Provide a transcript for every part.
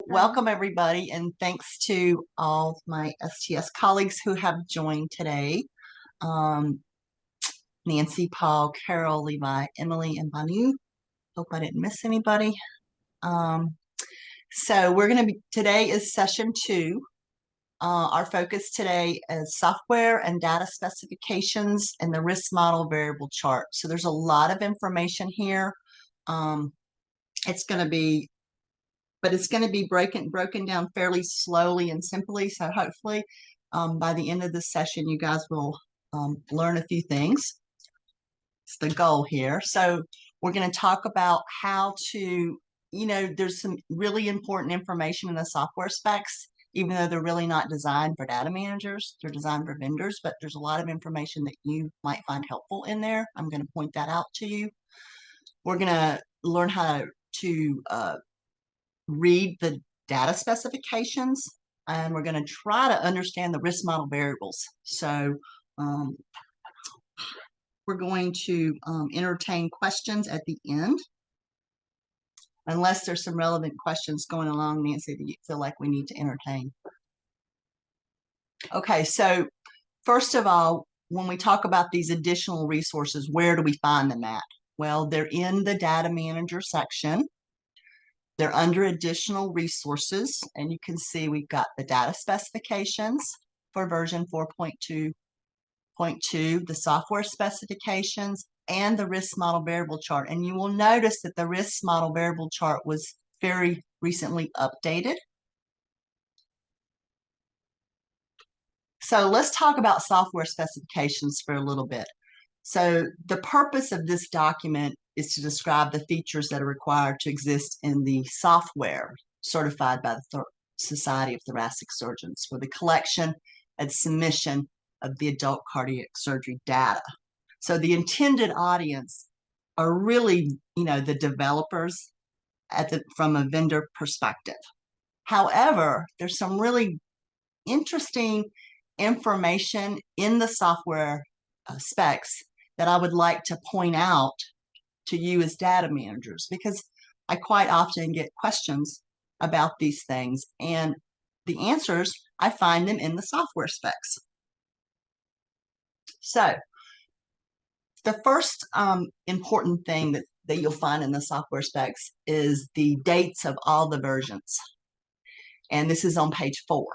welcome everybody, and thanks to all my STS colleagues who have joined today. Um, Nancy, Paul, Carol, Levi, Emily, and Banu. Hope I didn't miss anybody. So we're going to be, today is session 2. Our focus today is software and data specifications and the risk model variable chart. So there's a lot of information here. It's going to be broken down fairly slowly and simply. So hopefully by the end of the session, you guys will learn a few things. It's the goal here. So we're going to talk about how to, there's some really important information in the software specs, even though they're really not designed for data managers. They're designed for vendors, but there's a lot of information that you might find helpful in there. I'm going to point that out to you. We're going to learn how to read the data specifications, and we're going to try to understand the risk model variables. So we're going to entertain questions at the end, unless there's some relevant questions going along, Nancy, that you feel like we need to entertain. Okay, so first of all, when we talk about these additional resources, where do we find them at? Well, they're in the Data Manager section. They're under additional resources, and you can see we've got the data specifications for version 4.2.2, the software specifications, and the risk model variable chart. And you will notice that the risk model variable chart was very recently updated. So let's talk about software specifications for a little bit. So the purpose of this document is to describe the features that are required to exist in the software certified by the Society of Thoracic Surgeons for the collection and submission of the adult cardiac surgery data. So the intended audience are really, the developers from a vendor perspective. However, there's some really interesting information in the software specs that I would like to point out to you as data managers, because I quite often get questions about these things, and the answers, I find them in the software specs. So the first important thing that you'll find in the software specs is the dates of all the versions. And this is on page 4.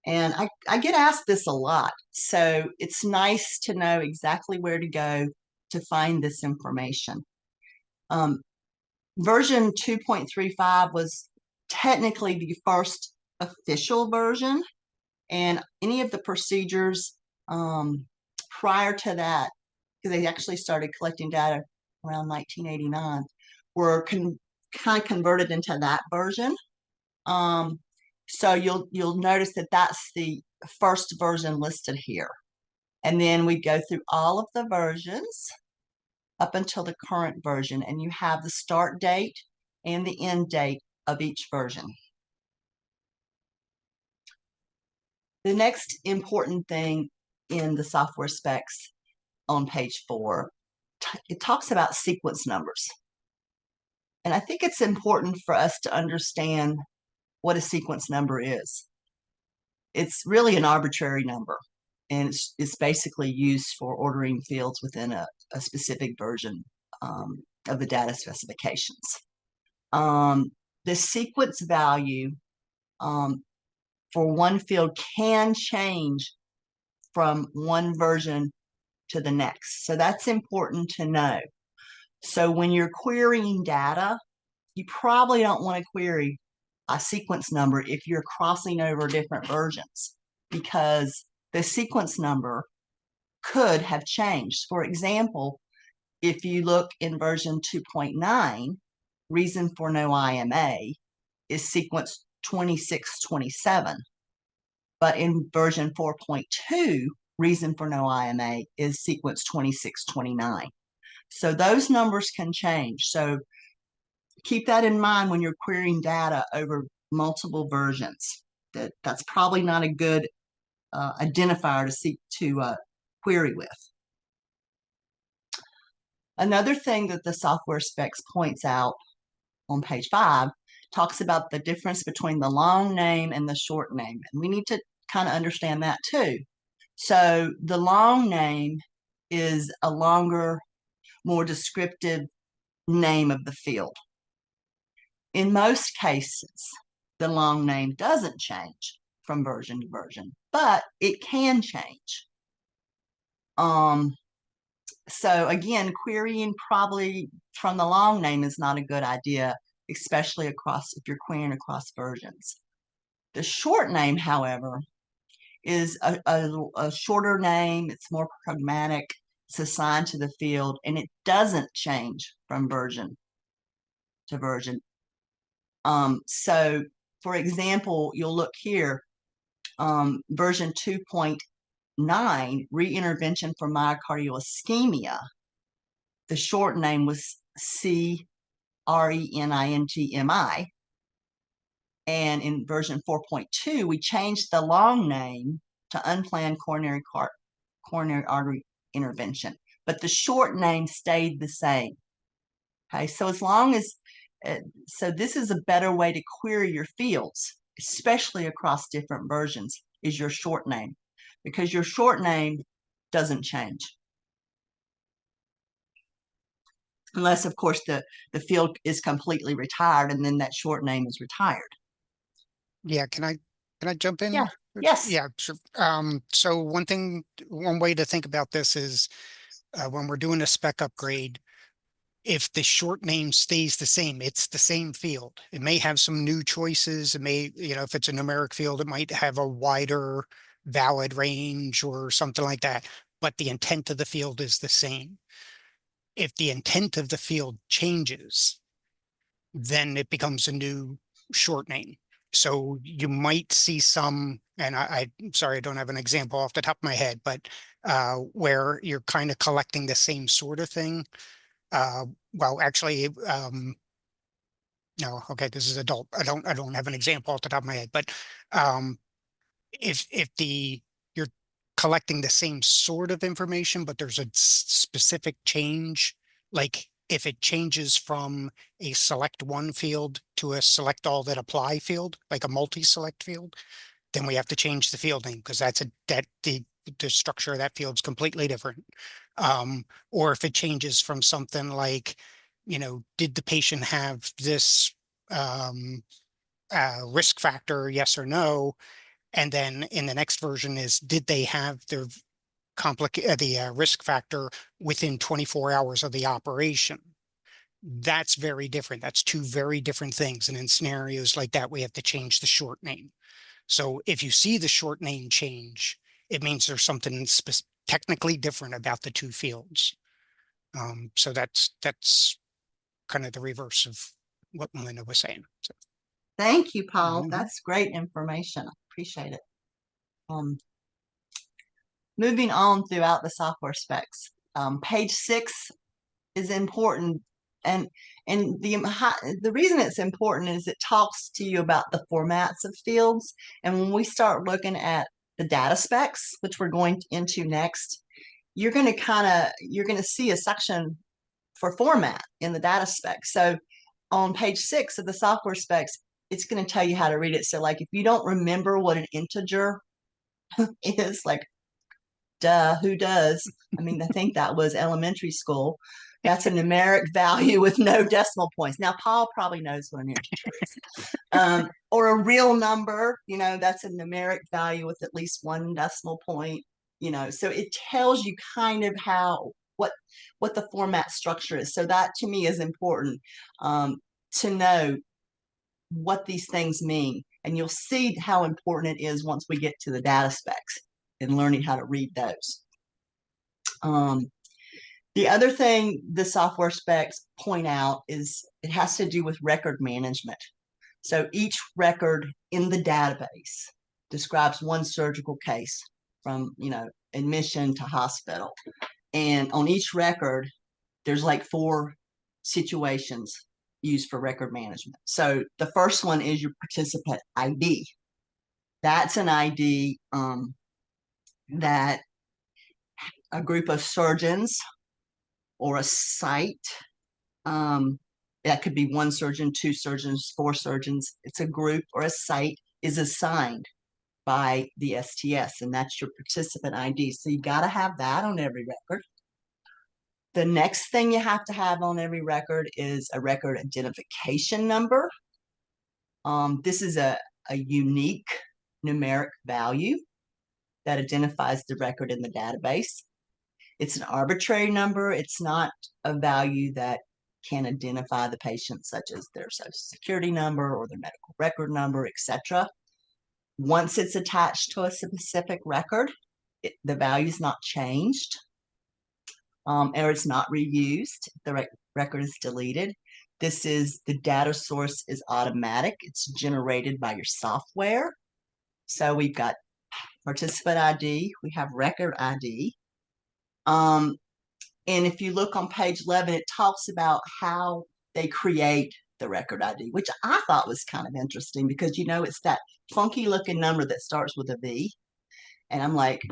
And I get asked this a lot, so it's nice to know exactly where to go to find this information. Version 2.35 was technically the first official version, and any of the procedures prior to that, because they actually started collecting data around 1989, were kind of converted into that version. So you'll notice that that's the first version listed here. And then we go through all of the versions up until the current version, and you have the start date and the end date of each version. The next important thing in the software specs on page 4, it talks about sequence numbers. And I think it's important for us to understand what a sequence number is. It's really an arbitrary number, and it's basically used for ordering fields within a specific version of the data specifications. The sequence value for one field can change from one version to the next. So that's important to know. So when you're querying data, you probably don't want to query a sequence number if you're crossing over different versions, because the sequence number could have changed. For example, if you look in version 2.9, reason for no IMA is sequence 2627. But in version 4.2, reason for no IMA is sequence 2629. So those numbers can change. So keep that in mind when you're querying data over multiple versions. That's probably not a good identifier to query with. Another thing that the software specs points out on page 5 talks about the difference between the long name and the short name. And we need to kind of understand that too. So the long name is a longer, more descriptive name of the field. In most cases, the long name doesn't change from version to version, but it can change. So again, querying probably from the long name is not a good idea, especially if you're querying across versions. The short name, however, is a shorter name. It's more pragmatic. It's assigned to the field, and it doesn't change from version to version. So, for example, you'll look here, version 2.9, re-intervention for myocardial ischemia. The short name was CRENINGMI. And in version 4.2, we changed the long name to unplanned coronary artery intervention, but the short name stayed the same. Okay, so as long as, so this is a better way to query your fields, especially across different versions, is your short name, because your short name doesn't change. Unless, of course, the field is completely retired, and then that short name is retired. Yeah, can I jump in? Yeah. Yes. Yeah, sure. So one way to think about this is when we're doing a spec upgrade, if the short name stays the same, it's the same field. It may have some new choices. It may, if it's a numeric field, it might have a wider valid range or something like that. But the intent of the field is the same. If the intent of the field changes, then it becomes a new short name. So you might see some, and I'm sorry, I don't have an example off the top of my head, but where you're kind of collecting the same sort of thing. Well, actually, no, okay, this is adult. I don't have an example off the top of my head, but um, if you're collecting the same sort of information, but there's a specific change, like if it changes from a select one field to a select all that apply field, like a multi-select field, then we have to change the field name because the structure of that field is completely different. Or if it changes from something like, did the patient have this risk factor, yes or no? And then in the next version is, did they have the risk factor within 24 hours of the operation? That's very different. That's two very different things. And in scenarios like that, we have to change the short name. So if you see the short name change, it means there's something technically different about the two fields. So that's kind of the reverse of what Melinda was saying. So, Thank you, Paul. mhm. That's great information. I appreciate it. Um, Moving on throughout the software specs, page 6 is important, and the reason it's important is it talks to you about the formats of fields. And when we start looking at the data specs, which we're going into next, you're going to see a section for format in the data specs. So on page 6 of the software specs, it's going to tell you how to read it. So like if you don't remember what an integer is, like, duh, who does? I mean, I think that was elementary school. That's a numeric value with no decimal points. Now, Paul probably knows what an integer is. Or a real number, that's a numeric value with at least one decimal point. So it tells you kind of what the format structure is. So that to me is important, to know what these things mean. And you'll see how important it is once we get to the data specs and learning how to read those. The other thing the software specs point out is it has to do with record management. So each record in the database describes one surgical case from, admission to hospital. And on each record, there's like 4 situations used for record management. So the first one is your participant ID. That's an ID that a group of surgeons or a site That could be one surgeon, two surgeons, four surgeons. It's a group or a site is assigned by the STS, and that's your participant ID. So you got to have that on every record. The next thing you have to have on every record is a record identification number. This is a unique numeric value that identifies the record in the database. It's an arbitrary number. It's not a value that can identify the patient, such as their social security number or their medical record number, etc. Once it's attached to a specific record, the value is not changed, or it's not reused. The record is deleted. The data source is automatic. It's generated by your software. So we've got participant ID, we have record ID. And if you look on page 11, it talks about how they create the record ID, which I thought was kind of interesting because, it's that funky looking number that starts with a V. And I'm like,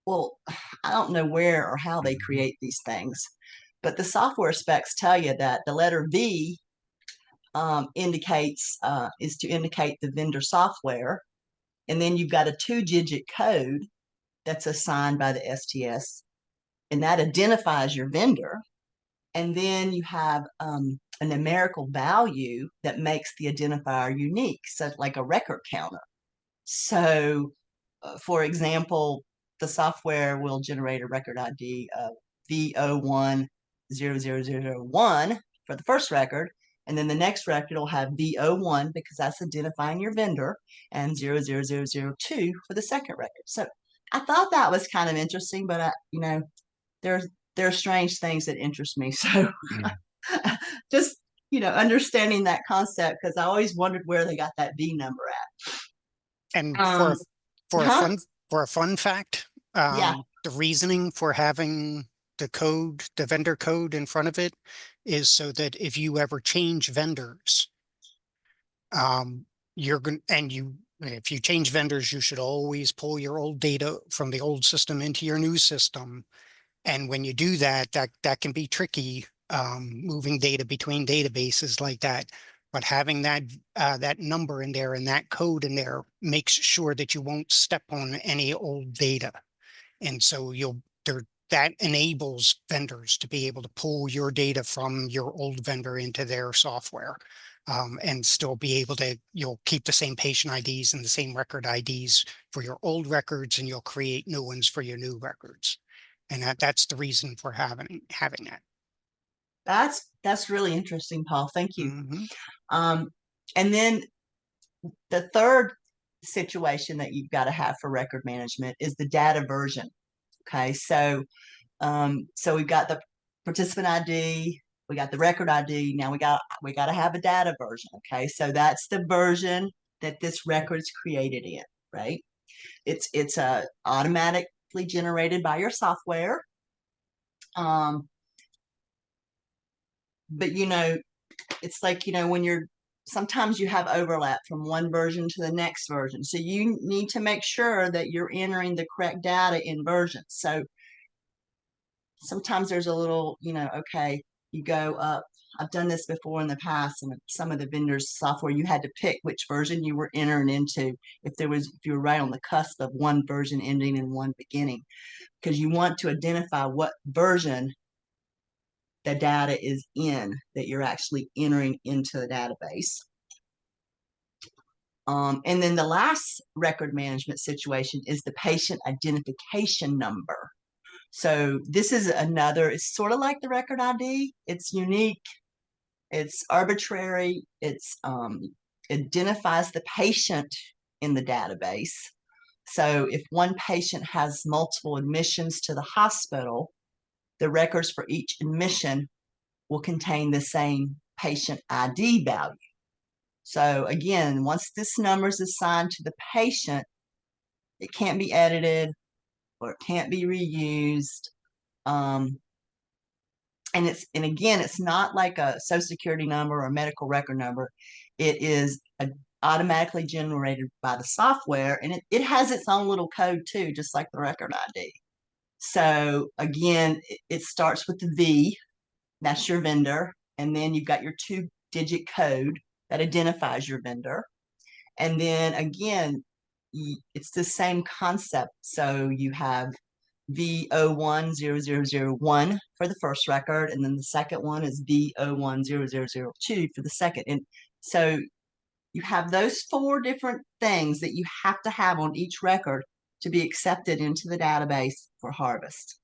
well, I don't know where or how they create these things. But the software specs tell you that the letter V is to indicate the vendor software. And then you've got a 2-digit code that's assigned by the STS, and that identifies your vendor. And then you have a numerical value that makes the identifier unique, so like a record counter. So, for example, the software will generate a record ID of V010001 for the first record, and then the next record will have V01 because that's identifying your vendor, and 00002 for the second record. So I thought that was kind of interesting, but there are strange things that interest me. So just understanding that concept, because I always wondered where they got that V number And at. for a Huh? fun fact, Yeah. the reasoning for having the vendor code in front of it is so that if you ever change vendors, you're going and you if you change vendors, you should always pull your old data from the old system into your new system. And when you do that, that can be tricky, moving data between databases like that. But having that number in there and that code in there makes sure that you won't step on any old data. And so that enables vendors to be able to pull your data from your old vendor into their software, and still be able to, you'll keep the same patient IDs and the same record IDs for your old records, and you'll create new ones for your new records. And that's the reason for having that. That's really interesting, Paul. Thank you. Hmm. Um, and then the third situation that you've got to have for record management is the data version. Okay, so we've got the participant ID, we got the record ID. Now we got to have a data version. Okay, so that's the version that this record is created in, right? It's automatically generated by your software. But it's like when sometimes you have overlap from one version to the next version, so you need to make sure that you're entering the correct data in versions. So sometimes there's a little, okay, you go up. I've done this before in the past, and some of the vendors' software, you had to pick which version you were entering into if you were right on the cusp of one version ending and one beginning, because you want to identify what version the data is in that you're actually entering into the database. And then the last record management situation is the patient identification number. So this is it's sort of like the record ID. It's unique, it's arbitrary, it's identifies the patient in the database. So if one patient has multiple admissions to the hospital, the records for each admission will contain the same patient ID value. So again, once this number is assigned to the patient, it can't be edited or it can't be reused. And again, it's not like a social security number or a medical record number. It is automatically generated by the software, and it has its own little code too, just like the record ID. So again, it starts with the V, that's your vendor, and then you've got your digit code that identifies your vendor. And then again, it's the same concept. So you have V010001 for the first record, and then the second one is V010002 for the second. And so you have those four different things that you have to have on each record to be accepted into the database for harvest.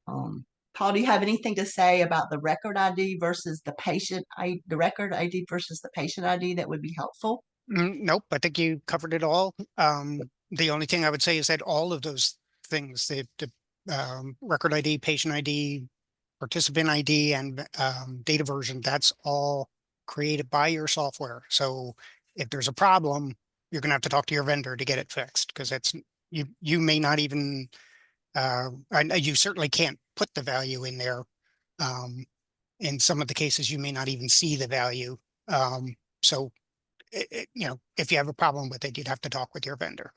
Paul, do you have anything to say about the record ID versus the patient ID, the record ID versus the patient ID that would be helpful? Nope, I think you covered it all. The only thing I would say is that all of those things, the record ID, patient ID, participant ID, and data version, that's all created by your software. So if there's a problem, you're going to have to talk to your vendor to get it fixed, because it's you may not even you certainly can't put the value in there. In some of the cases, you may not even see the value. So if you have a problem with it, you'd have to talk with your vendor.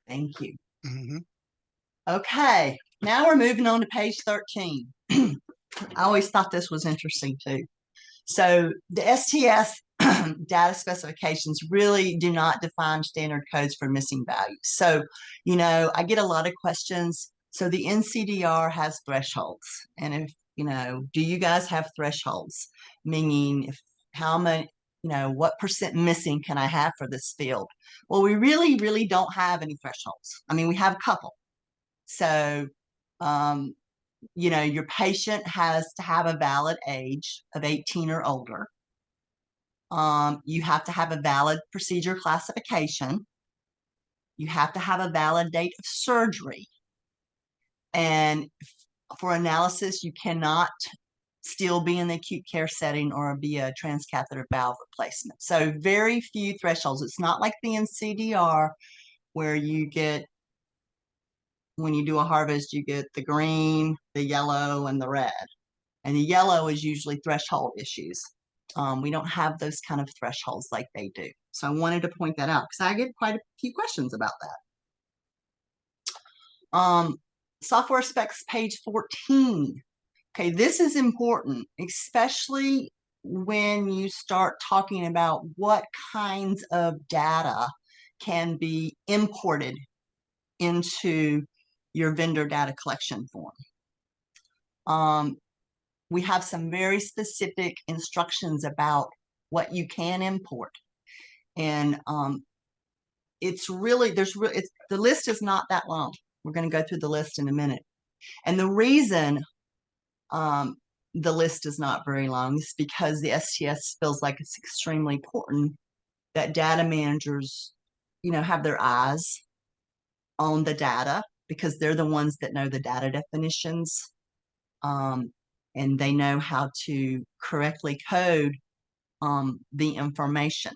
Thank you. Mm-hmm. Okay, now we're moving on to page 13. I always thought this was interesting too. So the STS data specifications really do not define standard codes for missing values. So, I get a lot of questions. So the NCDR has thresholds. And if, do you guys have thresholds? Meaning if how many, what percent missing can I have for this field? Well, we really, really don't have any thresholds. I mean, we have a couple. So, your patient has to have a valid age of 18 or older. You have to have a valid procedure classification. You have to have a valid date of surgery. And for analysis, you cannot still be in the acute care setting or be a transcatheter valve replacement. So very few thresholds. It's not like the NCDR where when you do a harvest, you get the green, the yellow, and the red. And the yellow is usually threshold issues. We don't have those kind of thresholds like they do. So I wanted to point that out because I get quite a few questions about that. Software specs, page 14. Okay, this is important, especially when you start talking about what kinds of data can be imported into your vendor data collection form. We have some very specific instructions about what you can import. And the list is not that long. We're going to go through the list in a minute. And the reason the list is not very long is because the STS feels like it's extremely important that data managers, have their eyes on the data because they're the ones that know the data definitions. And they know how to correctly code the information.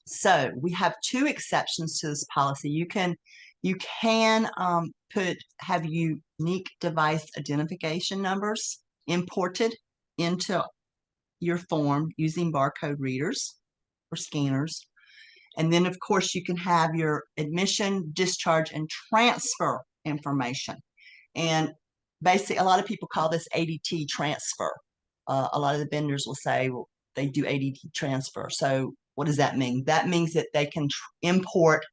So we have two exceptions to this policy. You can have unique device identification numbers imported into your form using barcode readers or scanners. And then, of course, you can have your admission, discharge, and transfer information. And basically, a lot of people call this ADT transfer. A lot of the vendors will say, well, they do ADT transfer. So what does that mean? That means that they can import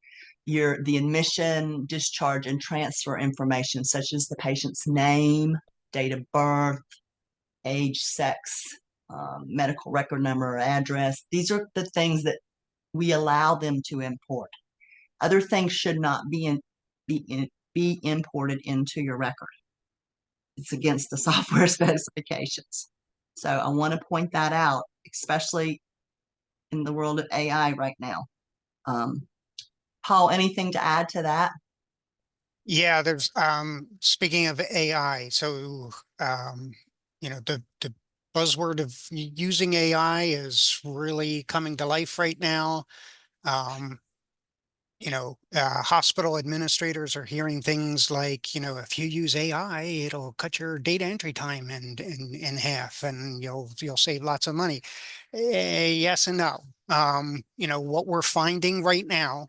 the admission, discharge, and transfer information, such as the patient's name, date of birth, age, sex, medical record number, or address. These are the things that we allow them to import. Other things should not be imported into your record. It's against the software specifications. So I want to point that out, especially in the world of AI right now. Paul, anything to add to that? Yeah, there's speaking of AI, so the buzzword of using AI is really coming to life right now. Um, hospital administrators are hearing things like, if you use AI, it'll cut your data entry time in half, and you'll save lots of money. Yes and no. What we're finding right now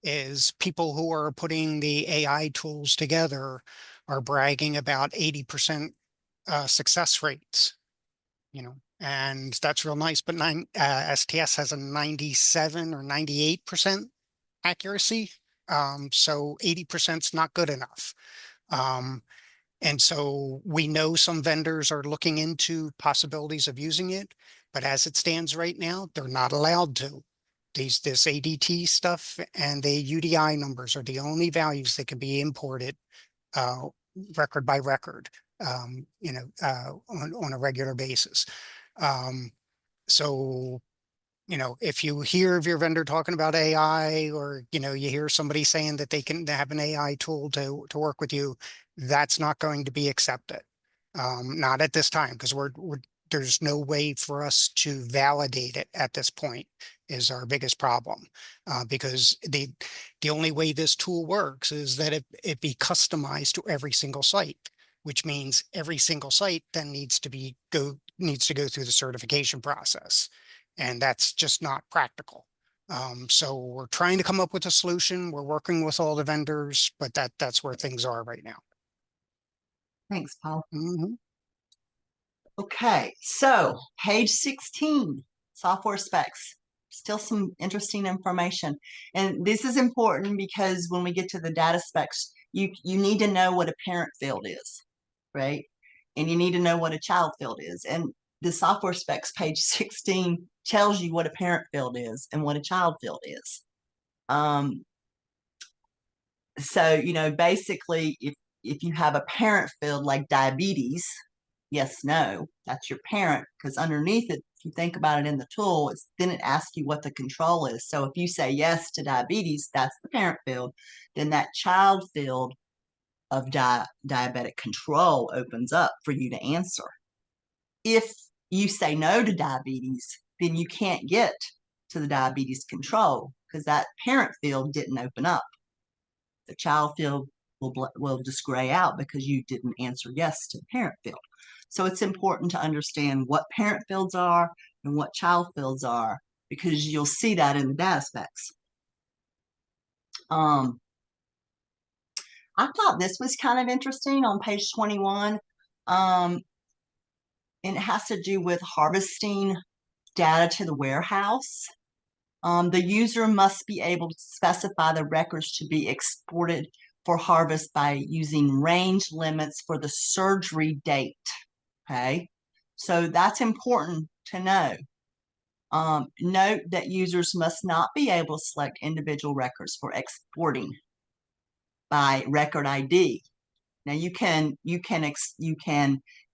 is people who are putting the AI tools together are bragging about 80% success rates. and that's real nice. But STS has a 97 or 98% accuracy. So 80% is not good enough. Um, and so we know some vendors are looking into possibilities of using it, but as it stands right now, they're not allowed to. This ADT stuff and the UDI numbers are the only values that can be imported uh, record by record, on a regular basis. Um, so if you hear of your vendor talking about AI, or, you hear somebody saying that they can have an AI tool to work with you, that's not going to be accepted. Not at this time, because there's no way for us to validate it at this point is our biggest problem. Because the only way this tool works is that it be customized to every single site, which means every single site then needs to go through the certification process. And that's just not practical. So we're trying to come up with a solution. We're working with all the vendors, but that's where things are right now. Thanks, Paul. Mhm. Okay, so page 16, software specs. Still some interesting information. And this is important because when we get to the data specs, you need to know what a parent field is, right? And you need to know what a child field is. And the software specs, page 16, tells you what a parent field is and what a child field is. So, basically, if you have a parent field like diabetes, yes, no, that's your parent, because underneath it, if you think about it in the tool, then it asks you what the control is. So if you say yes to diabetes, that's the parent field. Then that child field of diabetic control opens up for you to answer. If you say no to diabetes, then you can't get to the diabetes control because that parent field didn't open up. The child field will just gray out because you didn't answer yes to the parent field. So it's important to understand what parent fields are and what child fields are, because you'll see that in the data specs. I thought this was kind of interesting on page 21. And it has to do with harvesting data to the warehouse. The user must be able to specify the records to be exported for harvest by using range limits for the surgery date. Okay, so that's important to know. Note that users must not be able to select individual records for exporting by record ID. Now you can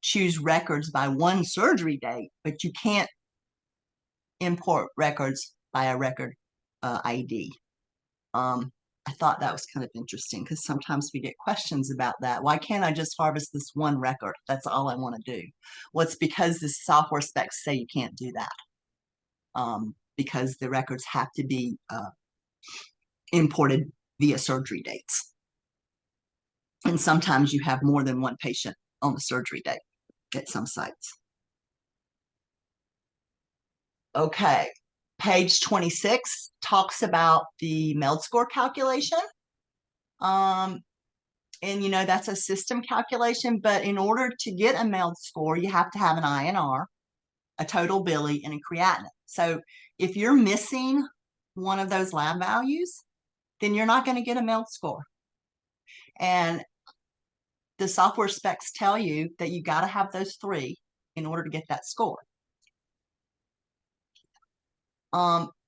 choose records by one surgery date, but you can't import records by a record ID. I thought that was kind of interesting because sometimes we get questions about that. Why can't I just harvest this one record? That's all I want to do. Well, it's because the software specs say you can't do that, because the records have to be imported via surgery dates. And sometimes you have more than one patient on the surgery date at some sites. Okay, page 26 talks about the MELD score calculation. And that's a system calculation, but in order to get a MELD score, you have to have an INR, a total Billy, and a creatinine. So if you're missing one of those lab values, then you're not going to get a MELD score. And the software specs tell you that you got to have those three in order to get that score.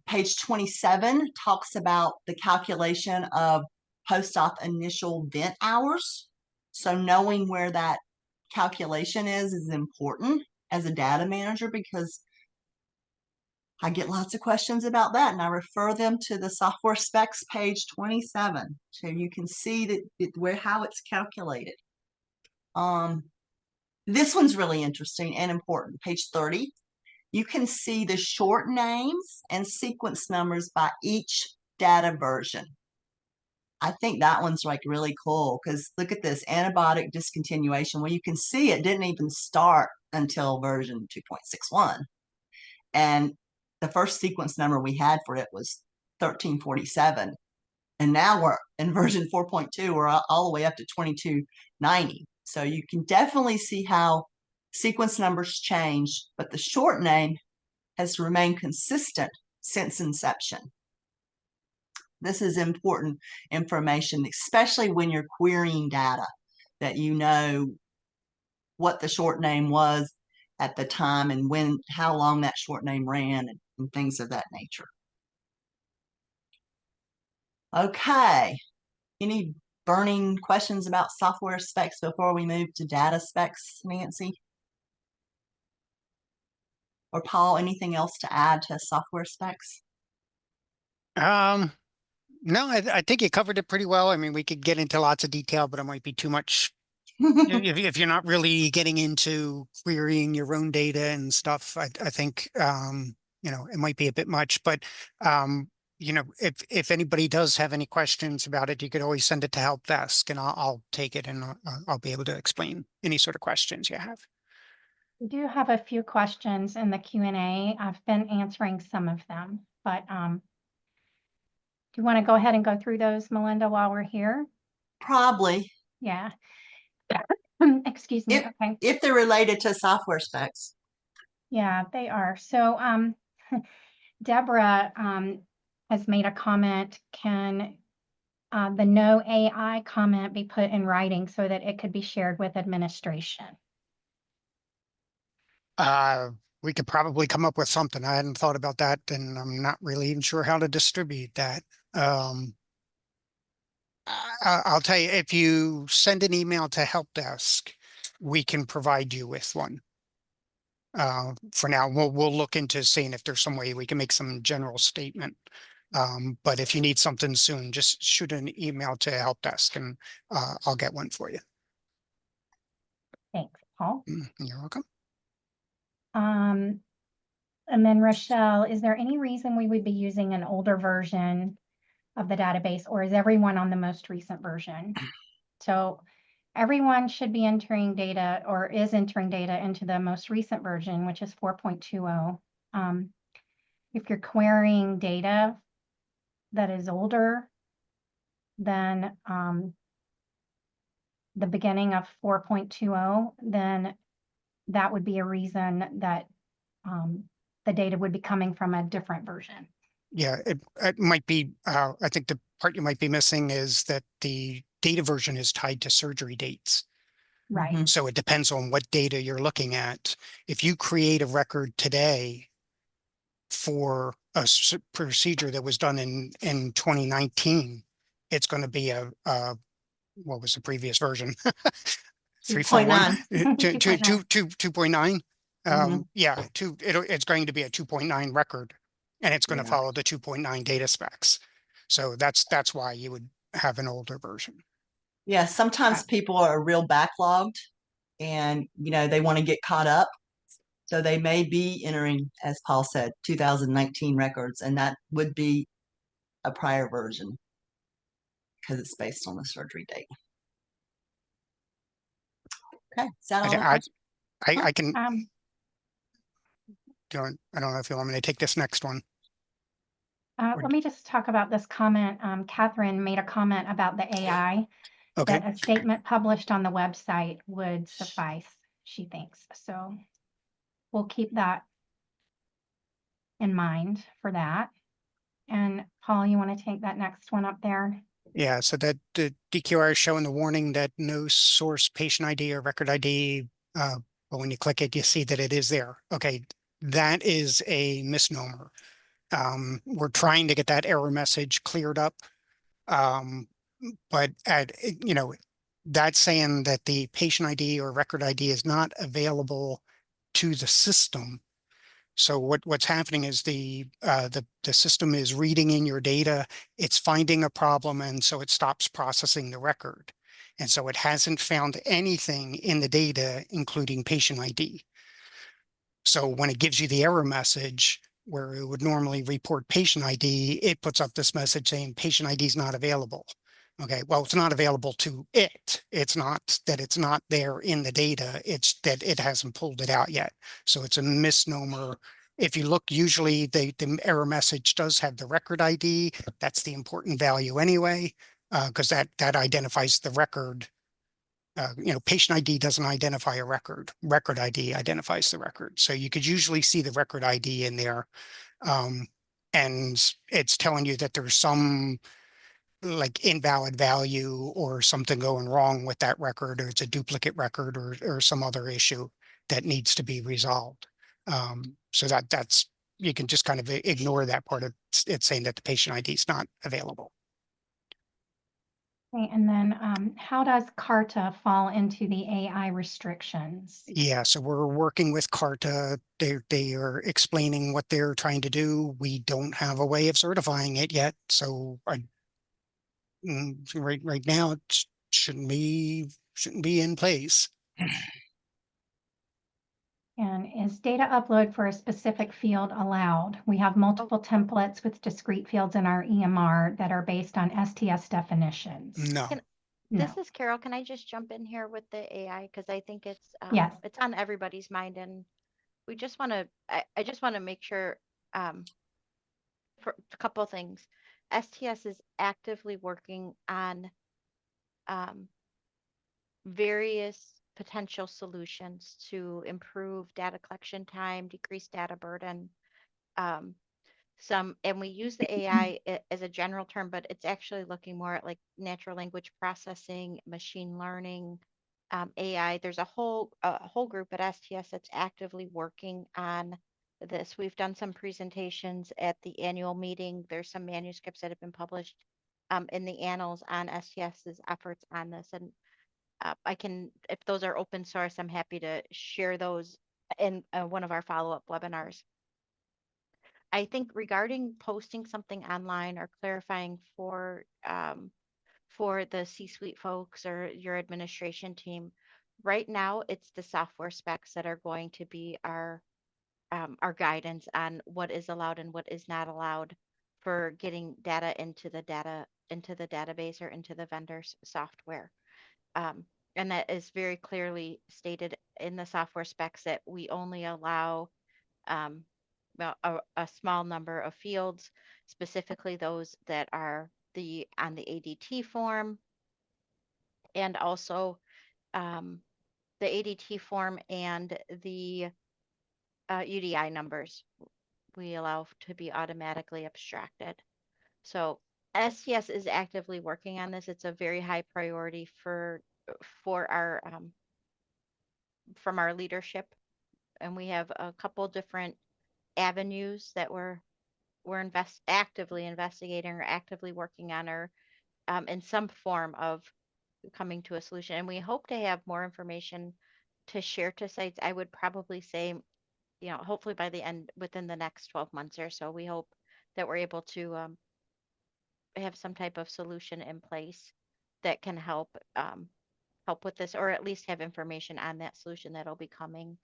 Page 27 talks about the calculation of post-op initial vent hours. So knowing where that calculation is important as a data manager, because I get lots of questions about that, and I refer them to the software specs page 27, so you can see that how it's calculated. This one's really interesting and important. Page 30, you can see the short names and sequence numbers by each data version. I think that one's like really cool because look at this antibiotic discontinuation. Well, you can see it didn't even start until version 2.61. And the first sequence number we had for it was 1347. And now we're in version 4.2, we're all the way up to 2290. So you can definitely see how Sequence numbers change, but the short name has remained consistent since inception. This is important information, especially when you're querying data, that you know what the short name was at the time and how long that short name ran and things of that nature. Okay, any burning questions about software specs before we move to data specs, Nancy? Or Paul, anything else to add to software specs? Um, no, I think you covered it pretty well. I mean, we could get into lots of detail, but it might be too much if you're not really getting into querying your own data and stuff. I think it might be a bit much, but if anybody does have any questions about it, you could always send it to help desk, and I'll take it and I'll be able to explain any sort of questions you have. We do have a few questions in the Q&A. I've been answering some of them, but do you want to go ahead and go through those, Melinda, while we're here? Probably. Yeah. Excuse me. If, Okay. if they're related to software specs. Yeah, they are. So Deborah has made a comment. Can the no AI comment be put in writing so that it could be shared with administration? We could probably come up with something. I hadn't thought about that, and I'm not really even sure how to distribute that. I'll tell you, if you send an email to help desk, we can provide you with one. For now, we'll look into seeing if there's some way we can make some general statement. But if you need something soon, just shoot an email to help desk, and I'll get one for you. Thanks, Paul. You're welcome. And then Rochelle, is there any reason we would be using an older version of the database, or is everyone on the most recent version? So everyone should be entering data or is entering data into the most recent version, which is 4.20. If you're querying data that is older than the beginning of 4.20, then that would be a reason that the data would be coming from a different version. Yeah, it might be, I think the part you might be missing is that the data version is tied to surgery dates. Right. So it depends on what data you're looking at. If you create a record today for a procedure that was done in 2019, it's going to be what was the previous version? 341, 2.9. Yeah, it's going to be a 2.9 record, and it's going to follow the 2.9 data specs. So that's why you would have an older version. Yeah, sometimes people are real backlogged and they want to get caught up. So they may be entering, as Paul said, 2019 records, and that would be a prior version because it's based on the surgery date. Okay, is that all the questions? I can. I don't know if you want me to take this next one. Let me just talk about this comment. Catherine made a comment about the AI. Okay. That a statement published on the website would suffice, she thinks. So we'll keep that in mind for that. And Paul, you want to take that next one up there? Yeah, so that the DQR is showing the warning that no source patient ID or record ID, but when you click it, you see that it is there. Okay, that is a misnomer. We're trying to get that error message cleared up. But that's saying that the patient ID or record ID is not available to the system. So what's happening is the system is reading in your data, it's finding a problem, and so it stops processing the record. And so it hasn't found anything in the data, including patient ID. So when it gives you the error message, where it would normally report patient ID, it puts up this message saying patient ID is not available. Okay, well, it's not available to it. It's not that it's not there in the data. It's that it hasn't pulled it out yet. So it's a misnomer. If you look, usually the error message does have the record ID. That's the important value anyway, because that identifies the record patient ID doesn't identify a record. Record ID identifies the record. So you could usually see the record ID in there. And it's telling you that there's some like invalid value or something going wrong with that record, or it's a duplicate record, or some other issue that needs to be resolved. So that's, you can just kind of ignore that part of it's saying that the patient ID is not available. Okay, and then how does CARTA fall into the AI restrictions? Yeah, so we're working with CARTA. They are explaining what they're trying to do. We don't have a way of certifying it yet, so right now it shouldn't be in place. And is data upload for a specific field allowed? We have multiple templates with discrete fields in our EMR that are based on STS definitions. No. This No. is Carol. Can I just jump in here with the AI? Because I think Yes. it's on everybody's mind, and we just want to, I just want to make sure for a couple things. STS is actively working on various potential solutions to improve data collection time, decrease data burden. And we use the AI as a general term, but it's actually looking more at like natural language processing, machine learning, AI. There's a whole group at STS that's actively working on this. We've done some presentations at the annual meeting. There's some manuscripts that have been published in the annals on STS's efforts on this. And I can, if those are open source, I'm happy to share those in one of our follow-up webinars. I think regarding posting something online or clarifying for the C-suite folks or your administration team, right now it's the software specs that are going to be our guidance on what is allowed and what is not allowed for getting data into the database or into the vendor's software. And that is very clearly stated in the software specs that we only allow a small number of fields, specifically those that are on the ADT form, and also the ADT form and the UDI numbers we allow to be automatically abstracted. So STS is actively working on this. It's a very high priority for our from our leadership, and we have a couple different avenues that we're actively investigating or actively working on, or in some form of coming to a solution. And we hope to have more information to share to sites. I would probably say, hopefully by the end, within the next 12 months or so, we hope that we're able to have some type of solution in place that can help with this, or at least have information on that solution that'll be coming.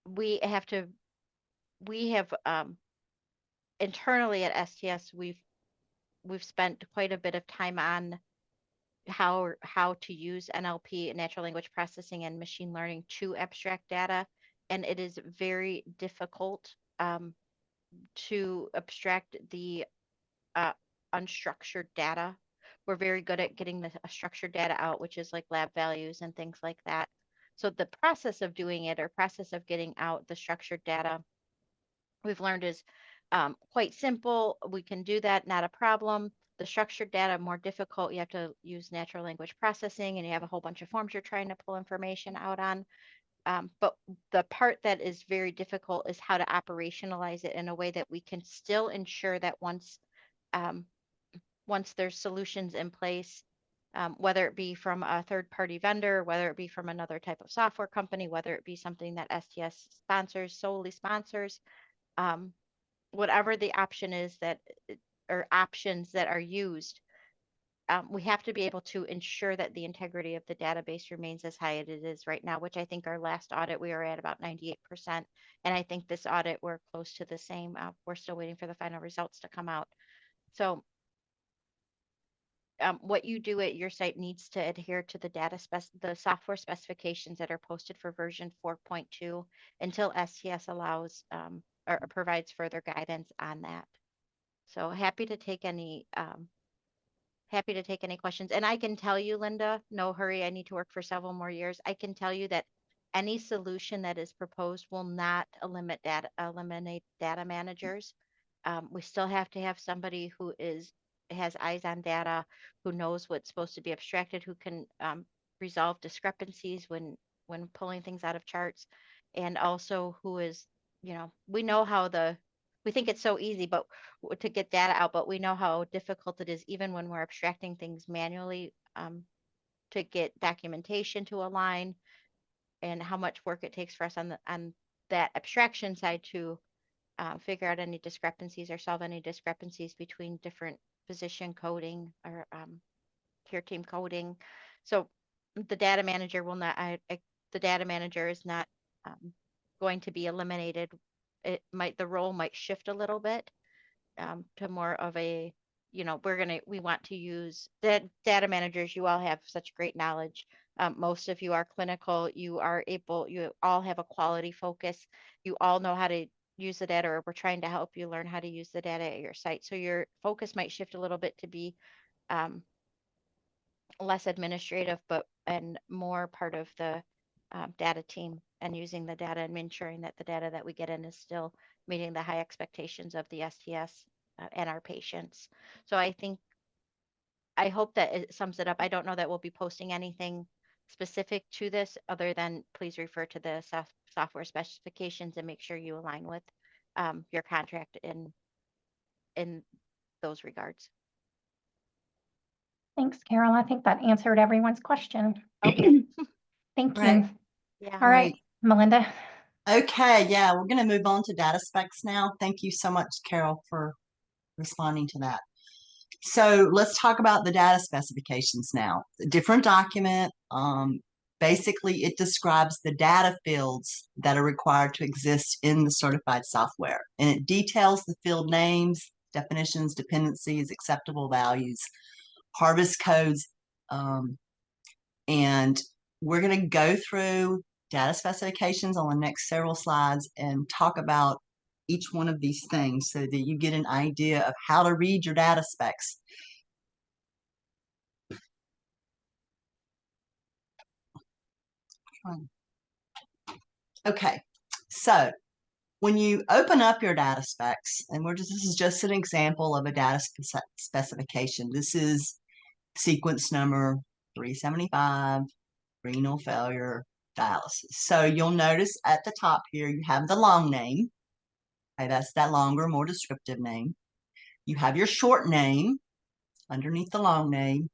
We have internally at STS, we've spent quite a bit of time on how to use NLP, natural language processing, and machine learning to abstract data. And it is very difficult to abstract the unstructured data. We're very good at getting the structured data out, which is like lab values and things like that. So the process of doing it, or process of getting out the structured data, we've learned is quite simple. We can do that, not a problem. The structured data, more difficult. You have to use natural language processing, and you have a whole bunch of forms you're trying to pull information out on. But the part that is very difficult is how to operationalize it in a way that we can still ensure that once there's solutions in place, whether it be from a third-party vendor, whether it be from another type of software company, whether it be something that STS solely sponsors, whatever the option is or options that are used, we have to be able to ensure that the integrity of the database remains as high as it is right now, which I think our last audit, we were at about 98%. And I think this audit, we're close to the same. We're still waiting for the final results to come out. So what you do at your site needs to adhere to the software specifications that are posted for version 4.2 until STS allows or provides further guidance on that. So happy to take any happy to take any questions. And I can tell you, Linda, no hurry, I need to work for several more years. I can tell you that any solution that is proposed will not eliminate data managers. We still have to have somebody who has eyes on data, who knows what's supposed to be abstracted, who can resolve discrepancies when pulling things out of charts, and also who is, we know how we think it's so easy, but to get data out, but we know how difficult it is, even when we're abstracting things manually, to get documentation to align, and how much work it takes for us on that abstraction side to figure out any discrepancies or solve any discrepancies between different physician coding or care team coding. So the data manager will not, the data manager is not going to be eliminated. The role might shift a little bit to more of a, we want to use the data managers. You all have such great knowledge. Most of you are clinical. You all have a quality focus. You all know how to use the data, or we're trying to help you learn how to use the data at your site. So your focus might shift a little bit to be less administrative, and more part of the data team, and using the data and ensuring that the data that we get in is still meeting the high expectations of the STS and our patients. So I hope that it sums it up. I don't know that we'll be posting anything specific to this, other than please refer to the software specifications and make sure you align with your contract in those regards. Thanks, Carol. I think that answered everyone's question. Okay. Thank Right. you. Yeah. All right, Melinda. Okay, yeah, we're going to move on to data specs now. Thank you so much, Carol, for responding to that. So let's talk about the data specifications now. A different document. Basically, it describes the data fields that are required to exist in the certified software. And it details the field names, definitions, dependencies, acceptable values, harvest codes. And we're going to go through data specifications on the next several slides and talk about each one of these things so that you get an idea of how to read your data specs. Okay, so when you open up your data specs, and this is just an example of a data specification. This is sequence number 375, renal failure dialysis. So you'll notice at the top here, you have the long name. Okay, that's that longer, more descriptive name. You have your short name underneath the long name.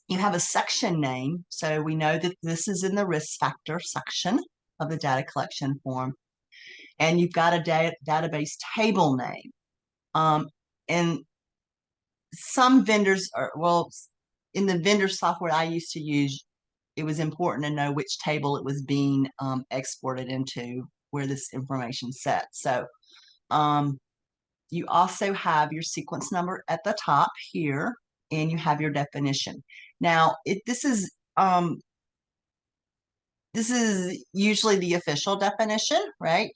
You have a section name, so we know that this is in the risk factor section of the data collection form. And you've got a database table name. And some vendors in the vendor software I used to use, it was important to know which table it was being exported into, where this information set. So you also have your sequence number at the top here, and you have your definition. Now, this is usually the official definition, right?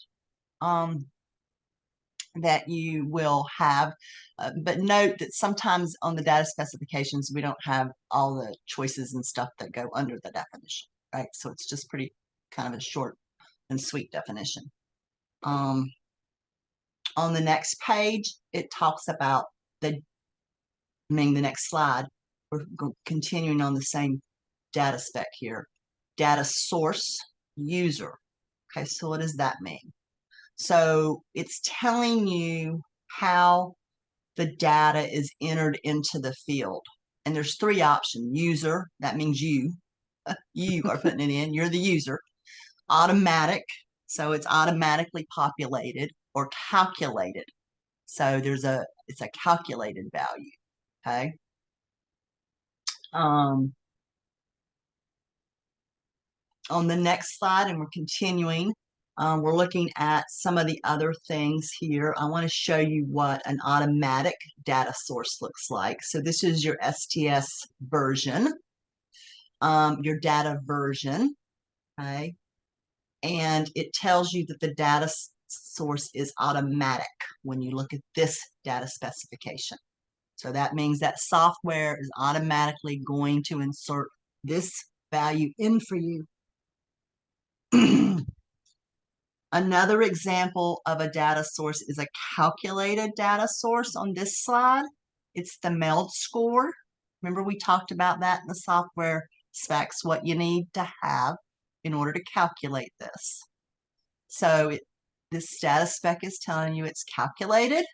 That you will have, but note that sometimes on the data specifications, we don't have all the choices and stuff that go under the definition, right? So it's just pretty kind of a short and sweet definition. On the next page, it talks about the next slide, we're continuing on the same data spec here. Data source user. Okay, so what does that mean? So it's telling you how the data is entered into the field. And there's three options. User, that means you. You are putting it in. You're the user. Automatic, so it's automatically populated, or calculated. So it's a calculated value. Okay. On the next slide, and we're continuing, we're looking at some of the other things here. I want to show you what an automatic data source looks like. So this is your STS version, your data version, okay? And it tells you that the data source is automatic when you look at this data specification. So that means that software is automatically going to insert this value in for you. Another example of a data source is a calculated data source on this slide. It's the MELD score. Remember, we talked about that in the software specs, what you need to have in order to calculate this. So this data spec is telling you it's calculated.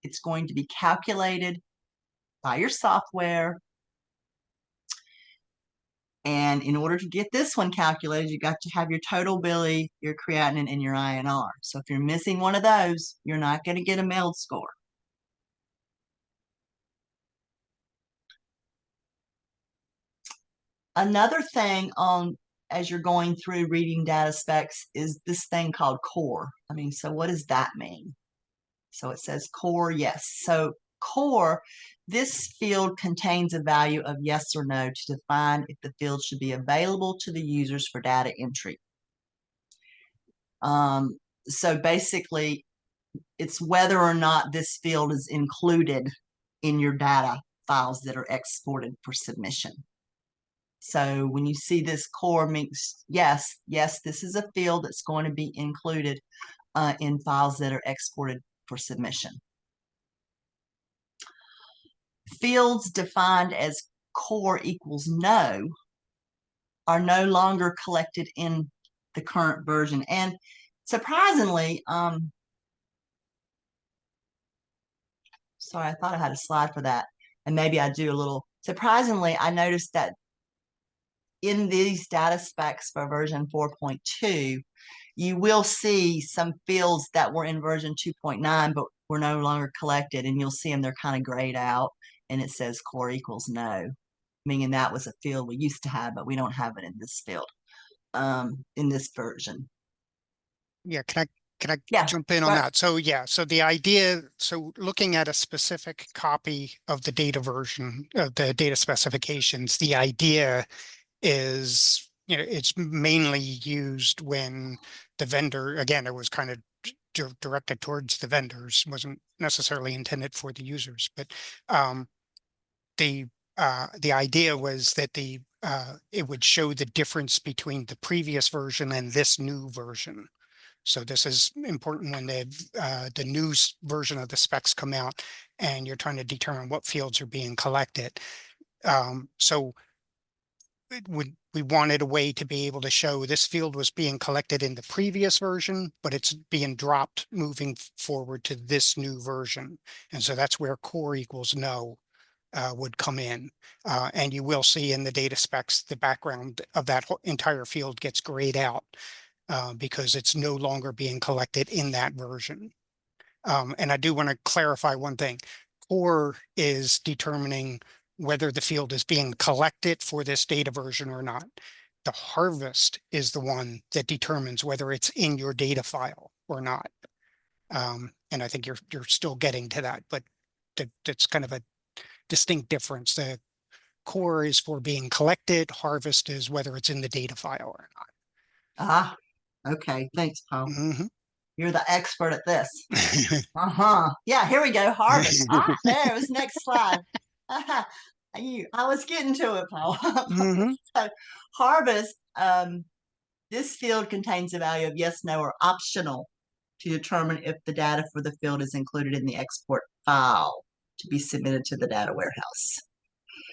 It's going to be calculated by your software. And in order to get this one calculated, you got to have your total bili, your creatinine, and your INR. So if you're missing one of those, you're not going to get a MELD score. Another thing as you're going through reading data specs is this thing called core. So what does that mean? So it says core, yes. So core, this field contains a value of yes or no to define if the field should be available to the users for data entry. So basically, it's whether or not this field is included in your data files that are exported for submission. So when you see this core means yes, this is a field that's going to be included in files that are exported for submission. Fields defined as core equals no are no longer collected in the current version. And surprisingly, sorry, I thought I had a slide for that, and maybe I do a little. Surprisingly, I noticed that in these data specs for version 4.2, you will see some fields that were in version 2.9 but were no longer collected, and you'll see them, they're kind of grayed out, and it says core equals no, meaning that was a field we used to have, but we don't have it in this field, in this version. Yeah, can I Yeah, jump in on right. that? So yeah, so the idea, so looking at a specific copy of the data version of the data specifications, the idea is, it's mainly used when the vendor, again, it was kind of directed towards the vendors, wasn't necessarily intended for the users, but the idea was that it would show the difference between the previous version and this new version. So this is important when the new version of the specs come out and you're trying to determine what fields are being collected. So we wanted a way to be able to show this field was being collected in the previous version, but it's being dropped moving forward to this new version. And so that's where core equals no would come in. And you will see in the data specs, the background of that entire field gets grayed out because it's no longer being collected in that version. And I do want to clarify one thing. Core is determining whether the field is being collected for this data version or not. The harvest is the one that determines whether it's in your data file or not. And I think you're still getting to that, but that's kind of a distinct difference. The core is for being collected. Harvest is whether it's in the data file or Ah, okay. Thanks, Paul. not. You're the expert at this. Yeah, here we go. Harvest. There it was. Next slide. I was getting to it, Paul. So, harvest. This field contains a value of yes, no, or optional to determine if the data for the field is included in the export file to be submitted to the data warehouse.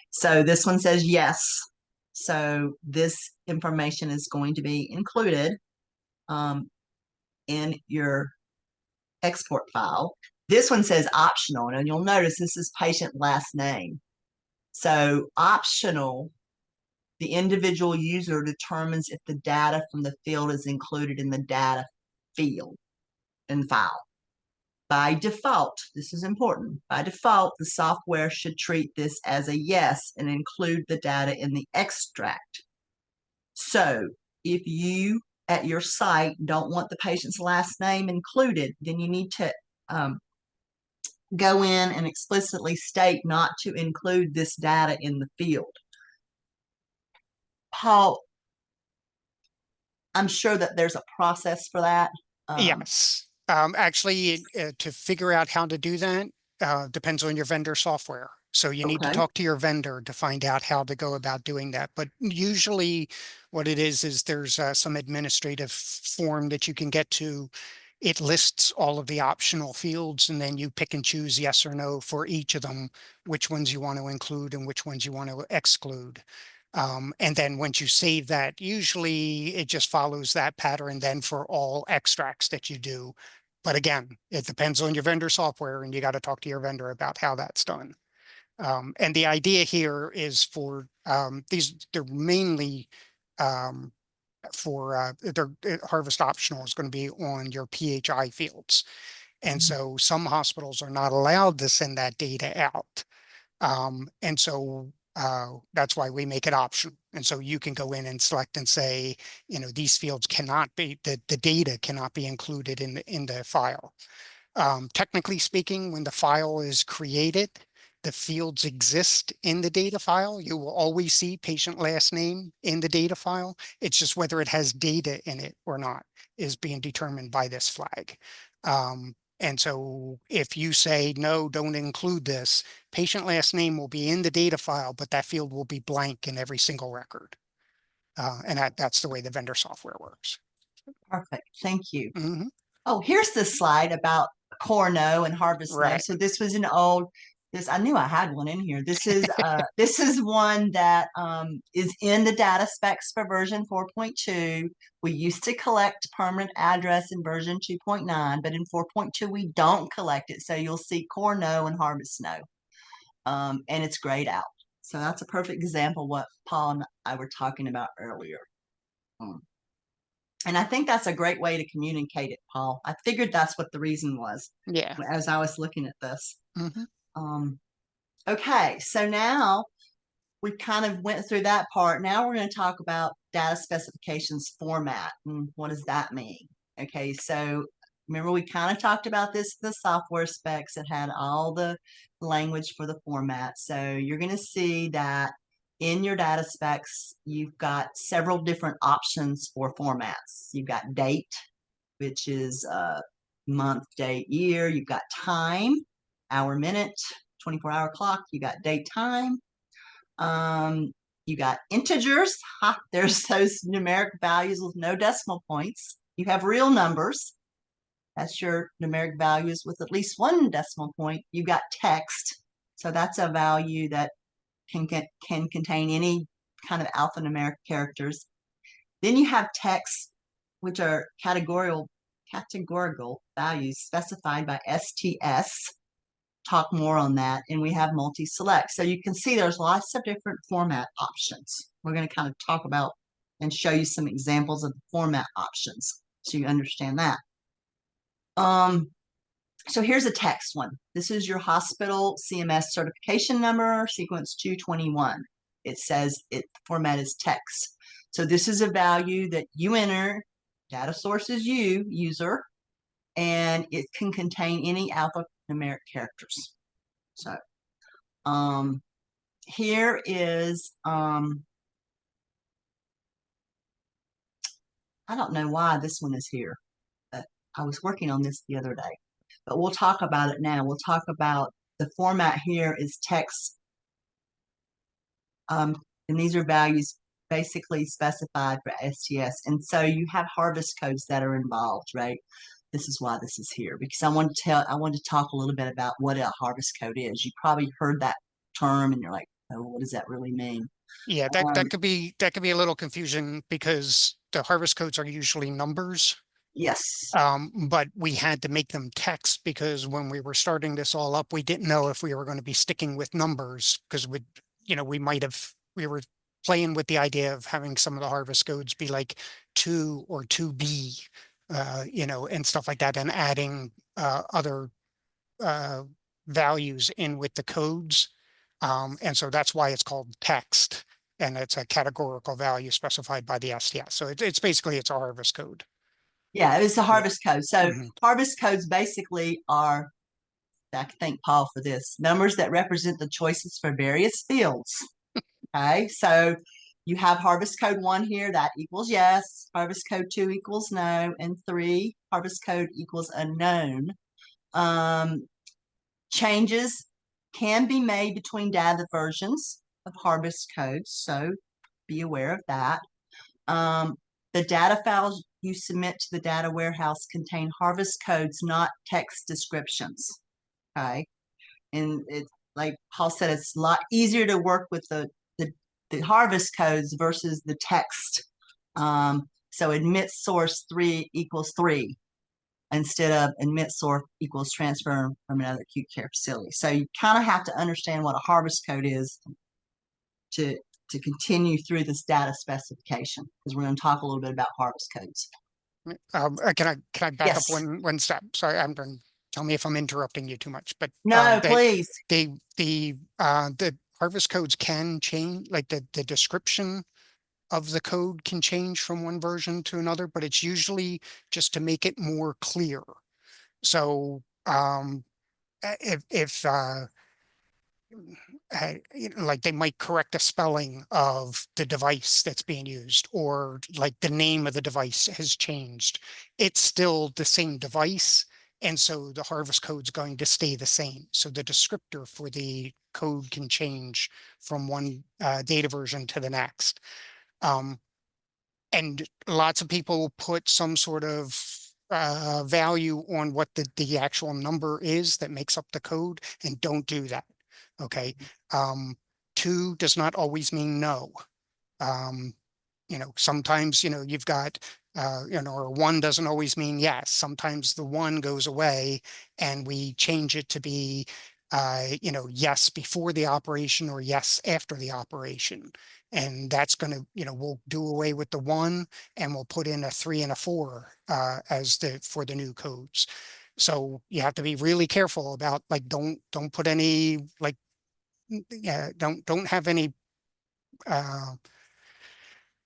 So this one says yes. So this information is going to be included in your export file. This one says optional, and you'll notice this is patient last name. So optional, the individual user determines if the data from the field is included in the data field and file. By default, this is important, by default, the software should treat this as a yes and include the data in the extract. So if you at your site don't want the patient's last name included, then you need to go in and explicitly state not to include this data in the field. Paul, I'm sure that there's a process for that. Yes. Actually, to figure out how to do that, depends on your vendor software. So you need to Okay. talk to your vendor to find out how to go about doing that. But usually what it is there's some administrative form that you can get to. It lists all of the optional fields, and then you pick and choose yes or no for each of them, which ones you want to include and which ones you want to exclude. And then once you save that, usually it just follows that pattern then for all extracts that you do. But again, it depends on your vendor software, and you got to talk to your vendor about how that's done. And the idea here is for they're mainly their harvest optional is going to be on your PHI fields. And so some hospitals are not allowed to send that data out. And so that's why we make it optional. And so you can go in and select and say, these fields cannot be, the data cannot be included in the file. Technically speaking, when the file is created, the fields exist in the data file. You will always see patient last name in the data file. It's just whether it has data in it or not is being determined by this flag. And so if you say, no, don't include this, patient last name will be in the data file, but that field will be blank in every single record. And that's the way the vendor software works. Perfect. Thank you. Mm-hmm. Oh, here's the slide about core no and harvest no. Right. So this was an old, I knew I had one in here. This is one that is in the data specs for version 4.2. We used to collect permanent address in version 2.9, but in 4.2 we don't collect it. So you'll see core no and harvest no. And it's grayed out. So that's a perfect example of what Paul and I were talking about earlier. And I think that's a great way to communicate it, Paul. I figured that's what the reason was. Yeah. As I was looking at this. Mm-hmm. Okay, so now we kind of went through that part. Now we're going to talk about data specifications format and what does that mean? Okay, so remember we kind of talked about this, the software specs that had all the language for the format. So you're going to see that in your data specs, you've got several different options for formats. You've got date, which is month, day, year. You've got time, hour, minute, 24-hour clock. You got date, time. You got integers. There's those numeric values with no decimal points. You have real numbers. That's your numeric values with at least one decimal point. You got text. So that's a value that can contain any kind of alphanumeric characters. Then you have text, which are categorical values specified by STS. Talk more on that. And we have multi-select. So you can see there's lots of different format options. We're going to kind of talk about and show you some examples of the format options so you understand that. So here's a text one. This is your hospital CMS certification number, sequence 221. It says the format is text. So this is a value that you enter, data source is you, user, and it can contain any alphanumeric characters. So here is, I don't know why this one is here, but I was working on this the other day. But we'll talk about it now. We'll talk about the format here is text. And these are values basically specified for STS. And so you have harvest codes that are involved, right? This is why this is here, because I want to talk a little bit about what a harvest code is. You probably heard that term and you're like, oh, what does that really mean? Yeah, that could be a little confusing because the harvest codes are usually numbers. Yes. But we had to make them text because when we were starting this all up, we didn't know if we were going to be sticking with numbers because we were playing with the idea of having some of the harvest codes be like 2 or 2B, and stuff like that, and adding other values in with the codes. And so that's why it's called text, and it's a categorical value specified by the STS. So it's basically a harvest code. Yeah, it's a harvest code. So Mm-hmm. harvest codes basically are, I can thank Paul for this, numbers that represent the choices for various fields. Okay, so you have harvest code 1 here, that equals yes, harvest code 2 equals no, and 3, harvest code equals unknown. Changes can be made between data versions of harvest codes, so be aware of that. The data files you submit to the data warehouse contain harvest codes, not text descriptions. Okay. And it's like Paul said, it's a lot easier to work with the harvest codes versus the text. So admit source 3 equals 3 instead of admit source equals transfer from another acute care facility. So you kind of have to understand what a harvest code is to continue through this data specification, because we're going to talk a little bit about harvest codes. Can I back up Yes. one step? Sorry, I'm going. Tell me if I'm interrupting you too much, but No, please. the harvest codes can change, like the description of the code can change from one version to another, but it's usually just to make it more clear. So if like they might correct a spelling of the device that's being used, or like the name of the device has changed, it's still the same device. And so the harvest code's going to stay the same. So the descriptor for the code can change from one data version to the next. And lots of people put some sort of value on what the actual number is that makes up the code, and don't do that. Okay. 2 does not always mean no. Sometimes, you've got, or 1 doesn't always mean yes. Sometimes the 1 goes away and we change it to be, yes before the operation or yes after the operation. And that's going to, we'll do away with the 1 and we'll put in a 3 and a 4 for the new codes. So you have to be really careful about, like, don't put any, like, don't have any, I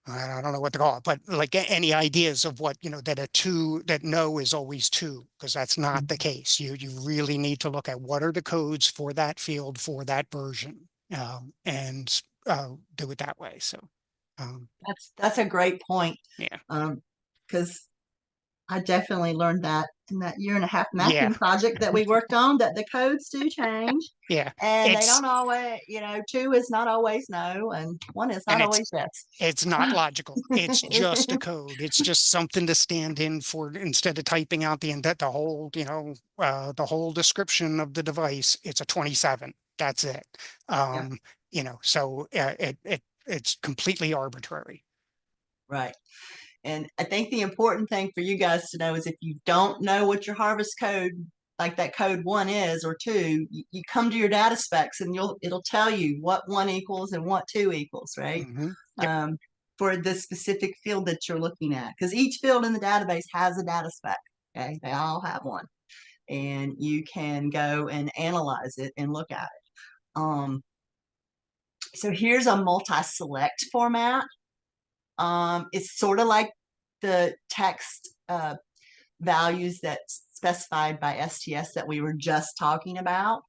don't know what to call it, but like any ideas of what, that no is always 2, because that's not the case. You really need to look at what are the codes for that field, for that version, and do it that way. So That's a great point. yeah. Because I definitely learned that in that 1.5-year Yeah. mapping project that we worked on, that the codes do change. Yeah. And they It's don't always, 2 is not always no, and 1 is not and always yes. it's not logical. It's just a code. It's just something to stand in for, instead of typing out the whole, the whole description of the device. It's a 27. That's it. Yeah. So it's completely arbitrary. Right. And I think the important thing for you guys to know is, if you don't know what your harvest code, like that code 1 is, or 2, you come to your data specs and it'll tell you what 1 equals and what 2 equals, right? Mm-hmm. Yep. For the specific field that you're looking at, because each field in the database has a data spec. Okay, they all have one, and you can go and analyze it and look at it. So here's a multi-select format. It's sort of like the text values that's specified by STS that we were just talking about.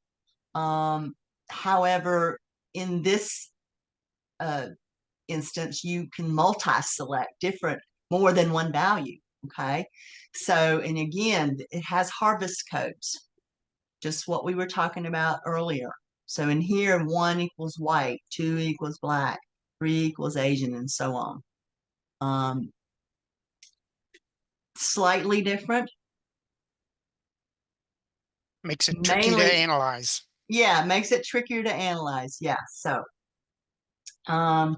However, in this instance, you can multi-select more than one value. Okay. So, and again, it has harvest codes, just what we were talking about earlier. So in here, 1 equals white, 2 equals black, 3 equals Asian, and so on. Slightly different. Makes it tricky to analyze. Yeah, makes it trickier to analyze. Yeah. So now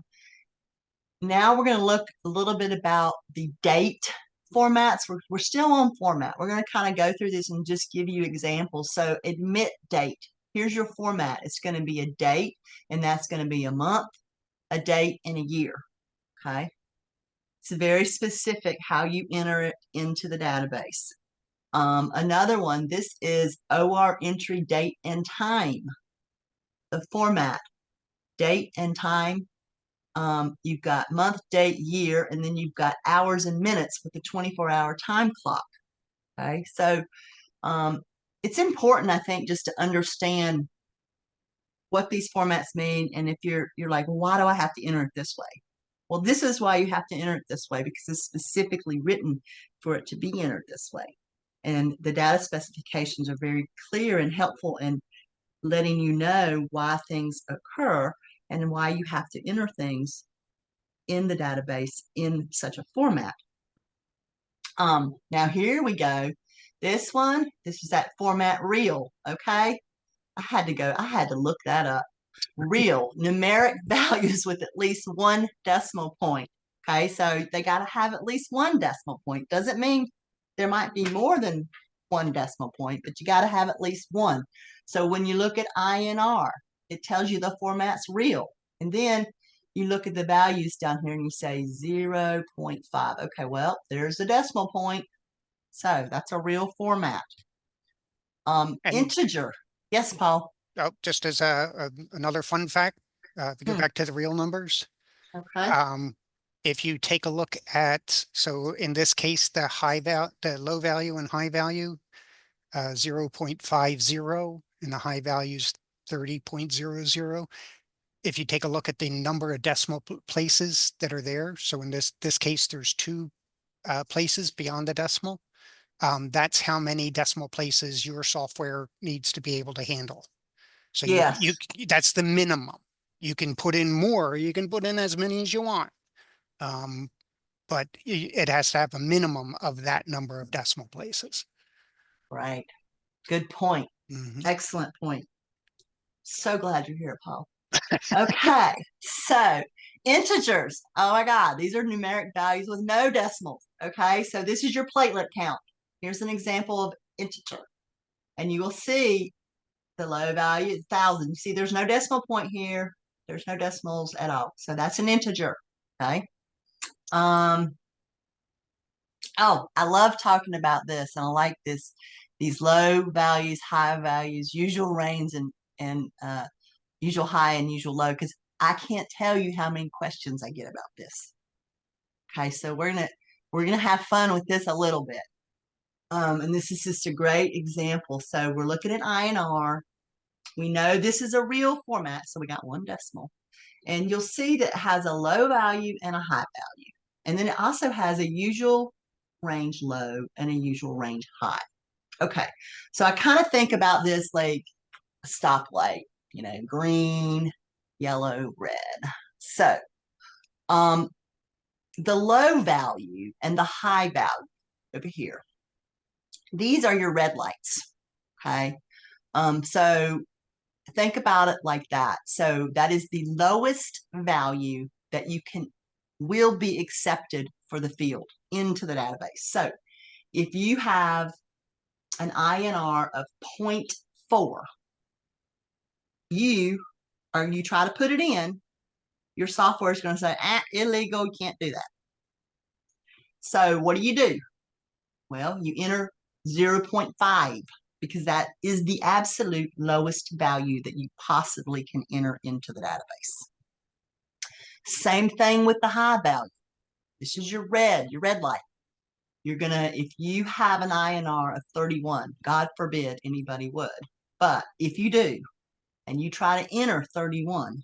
we're going to look a little bit about the date formats. We're still on format. We're going to kind of go through this and just give you examples. So admit date. Here's your format. It's going to be a date, and that's going to be a month, a date, and a year. Okay. It's very specific how you enter it into the database. Another one, this is OR entry date and time. The format, date and time. You've got month, date, year, and then you've got hours and minutes with the 24-hour time clock. Okay, so it's important, I think, just to understand what these formats mean. And if you're like, why do I have to enter it this way? Well, this is why you have to enter it this way, because it's specifically written for it to be entered this way. And the data specifications are very clear and helpful in letting you know why things occur and why you have to enter things in the database in such a format. Now here we go. This is that format real, okay? I had to look that up. Real, numeric values with at least one decimal point. Okay, so they got to have at least one decimal point. Doesn't mean there might be more than one decimal point, but you got to have at least one. So when you look at INR, it tells you the format's real. And then you look at the values down here and you say 0.5. Okay, well, there's the decimal point. So that's a real format. And Integer. Yes, Paul. oh, just as another fun fact, to go back to the real numbers. Okay. If you take a look at, so in this case, the low value and high value, 0.50, and the high value is 30.00. If you take a look at the number of decimal places that are there, so in this case, there's two places beyond the decimal. That's how many decimal places your software needs to be able to handle. So Yes. that's the minimum. You can put in more, you can put in as many as you want. But it has to have a minimum of that number of decimal places. Right. Good point. Mm-hmm. Excellent point. So glad you're here, Paul. Okay. So integers. Oh my God. These are numeric values with no decimals. Okay. So this is your platelet count. Here's an example of integer. And you will see the low value is 1,000. You see there's no decimal point here. There's no decimals at all. So that's an integer. Okay. Oh, I love talking about this, and I like these low values, high values, usual range, and usual high and usual low, because I can't tell you how many questions I get about this. Okay, so we're gonna have fun with this a little bit, and this is just a great example. So we're looking at INR. We know this is a real format, so we got one decimal, and you'll see that it has a low value and a high value, and then it also has a usual range low and a usual range high. Okay, so I kind of think about this like a stoplight, green, yellow, red. So the low value and the high value over here, these are your red lights. Okay, so think about it like that. So that is the lowest value that will be accepted for the field into the database. So if you have an INR of 0.4, you try to put it in, your software is going to say, illegal, you can't do that. So what do? Well, you enter 0.5 because that is the absolute lowest value that you possibly can enter into the database. Same thing with the high value. This is your red light. If you have an INR of 31, God forbid anybody would, but if you do, and you try to enter 31,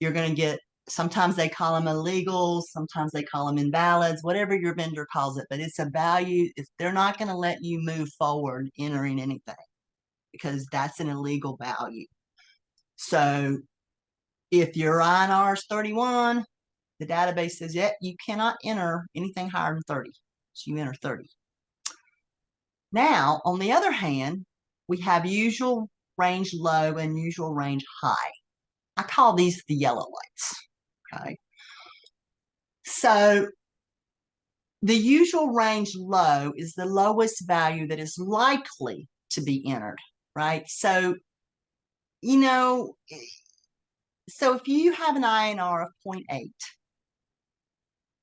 you're going to get, sometimes they call them illegals, sometimes they call them invalids, whatever your vendor calls it, but it's a value. They're not going to let you move forward entering anything because that's an illegal value. So if your INR is 31, the database says, yeah, you cannot enter anything higher than 30. So you enter 30. Now, on the other hand, we have usual range low and usual range high. I call these the yellow lights. Okay. So the usual range low is the lowest value that is likely to be entered, right? So, so if you have an INR of 0.8,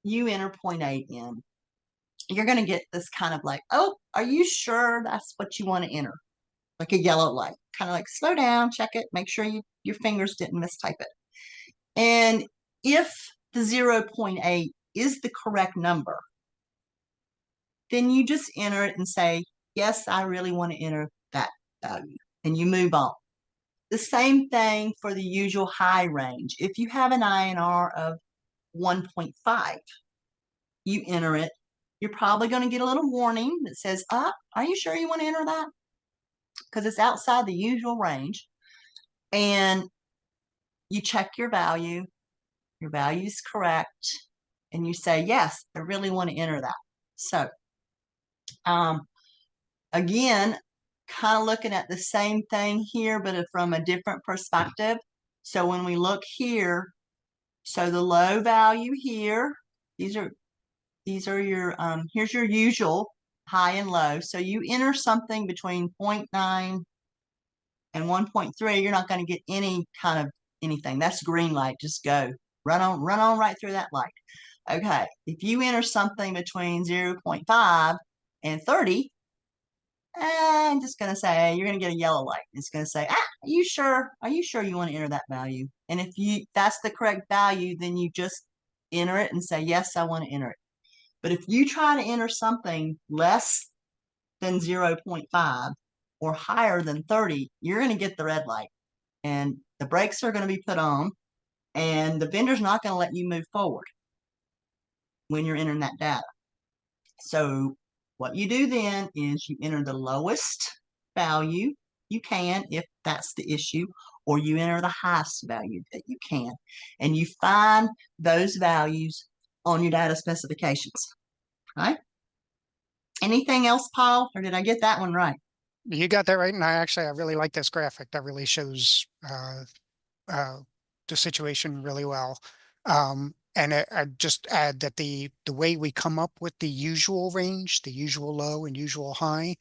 you enter 0.8 in, you're going to get this kind of like, oh, are you sure that's what you want to enter? Like a yellow light, kind of like slow down, check it, make sure your fingers didn't mistype it. And if the 0.8 is the correct number, then you just enter it and say, yes, I really want to enter that value, and you move on. The same thing for the usual high range. If you have an INR of 1.5, you enter it. You're probably going to get a little warning that says, are you sure you want to enter that? because it's outside the usual range. And you check your value is correct, and you say, yes, I really want to enter that. So again, kind of looking at the same thing here, but from a different perspective. So when we look here, so the low value here, these are your, here's your usual high and low. So you enter something between 0.9 and 1.3, you're not going to get any kind of anything. That's green light. Just go. Run on right through that light. Okay. If you enter something between 0.5 and 30, I'm just going to say you're going to get a yellow light. It's going to say, are you sure? Are you sure you want to enter that value? And if that's the correct value, then you just enter it and say, yes, I want to enter it. But if you try to enter something less than 0.5 or higher than 30, you're going to get the red light, and the brakes are going to be put on, and the vendor's not going to let you move forward when you're entering that data. So what you do then is you enter the lowest value you can if that's the issue, or you enter the highest value that you can, and you find those values on your data specifications. Right? Anything else, Paul, or did I get that one right? You got that right. And I really like this graphic. That really shows the situation really well. And I just add that the way we come up with the usual range, the usual low and usual high,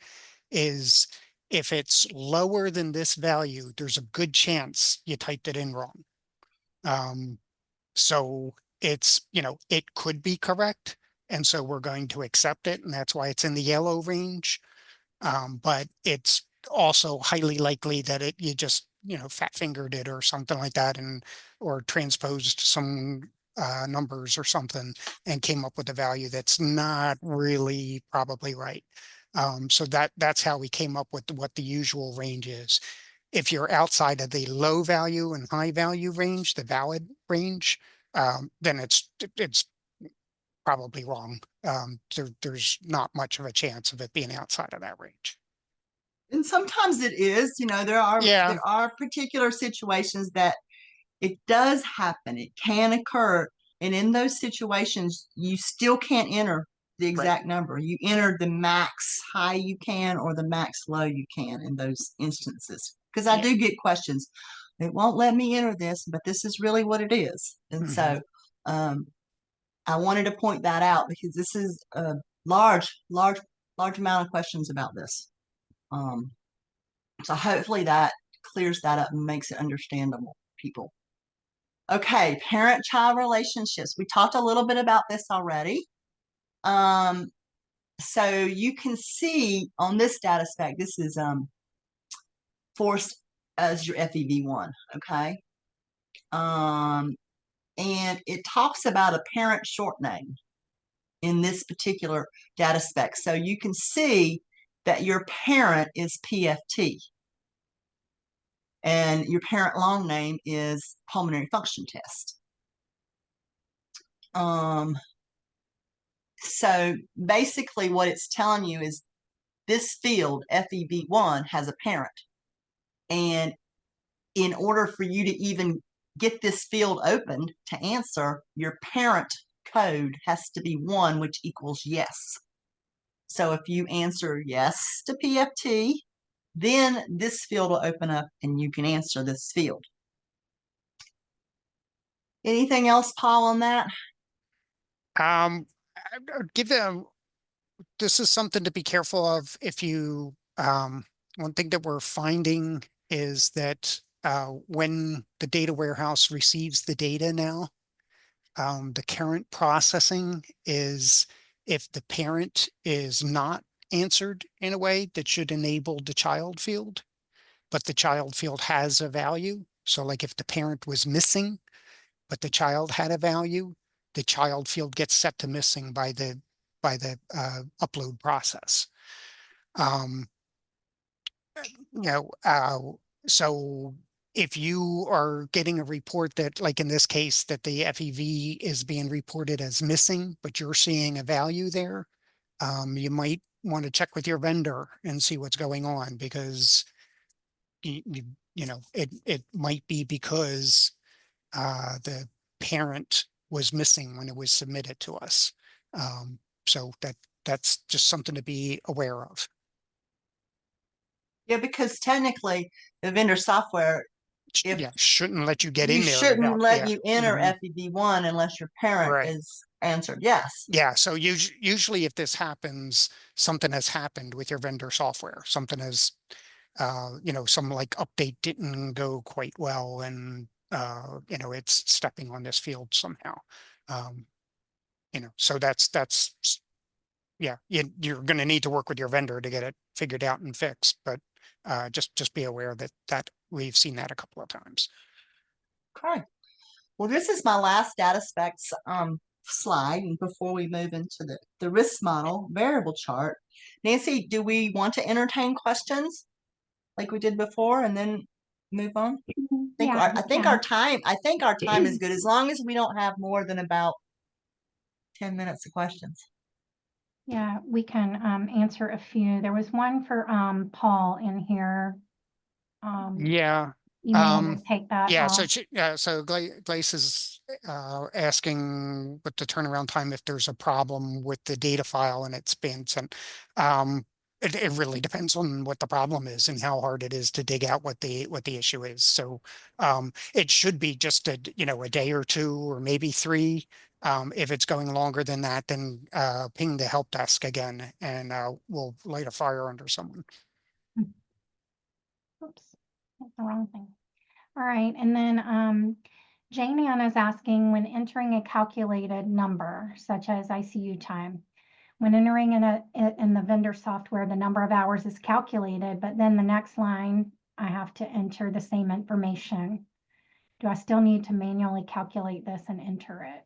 is if it's lower than this value, there's a good chance you typed it in wrong. So it's, it could be correct. And so we're going to accept it. And that's why it's in the yellow range. But it's also highly likely that you just, fat fingered it or something like that, or transposed some numbers or something and came up with a value that's not really probably right. So that's how we came up with what the usual range is. If you're outside of the low value and high value range, the valid range, then it's probably wrong. There's not much of a chance of it being outside of that range. And sometimes it is, there Yeah. are particular situations that it does happen. It can occur. And in those situations, you still can't enter the exact number. You enter the max high you can or the max low you can in those instances. Because I do get questions. It won't let me enter this, but this is really what it is. And so I wanted to point that out because this is a large amount of questions about this. So hopefully that clears that up and makes it understandable, people. Okay, parent-child relationships. We talked a little bit about this already. So you can see on this data spec, this is forced as your FEV1, okay? And it talks about a parent short name in this particular data spec. So you can see that your parent is PFT. And your parent long name is pulmonary function test. So basically what it's telling you is this field, FEV1, has a parent. And in order for you to even get this field opened to answer, your parent code has to be 1, which equals yes. So if you answer yes to PFT, then this field will open up and you can answer this field. Anything else, Paul, on that? I would give them, this is something to be careful of. If you, one thing that we're finding is that when the data warehouse receives the data now, the current processing is if the parent is not answered in a way that should enable the child field, but the child field has a value. So like if the parent was missing, but the child had a value, the child field gets set to missing by the upload process. So if you are getting a report that, like in this case, that the FEV is being reported as missing, but you're seeing a value there, you might want to check with your vendor and see what's going on, because you know, it might be because the parent was missing when it was submitted to us. So that's just something to be aware of. Yeah, because technically the vendor software, if Yeah, shouldn't let you get you in there shouldn't without, let yeah. you enter Mhm. FEV1 unless your parent Right. is answered yes. Yeah, so usually if this happens, something has happened with your vendor software. Something has, you know, some like update didn't go quite well, and you know, it's stepping on this field somehow. Um, you know, so that's yeah, you're going to need to work with your vendor to get it figured out and fixed. But just be aware that we've seen that a couple of times. Okay. Well, this is my last data specs slide before we move into the risk model variable chart. Nancy, do we want to entertain questions like we did before and then move on? Yeah, I think our time is good as long as we don't have more than about 10 minutes of questions. yeah, we can answer a few. There was one for Paul in here. Yeah. You may want to take that Yeah, off. so Glace is asking what the turnaround time if there's a problem with the data file and it's been sent. It really depends on what the problem is and how hard it is to dig out what the issue is. So it should be just a day or two or maybe three. If it's going longer than that, then ping the help desk again, and we'll light a fire under someone. Oops, that's the wrong thing. All right, and then Jane Ann is asking, when entering a calculated number, such as ICU time, when entering in the vendor software, the number of hours is calculated, but then the next line, I have to enter the same information. Do I still need to manually calculate this and enter it?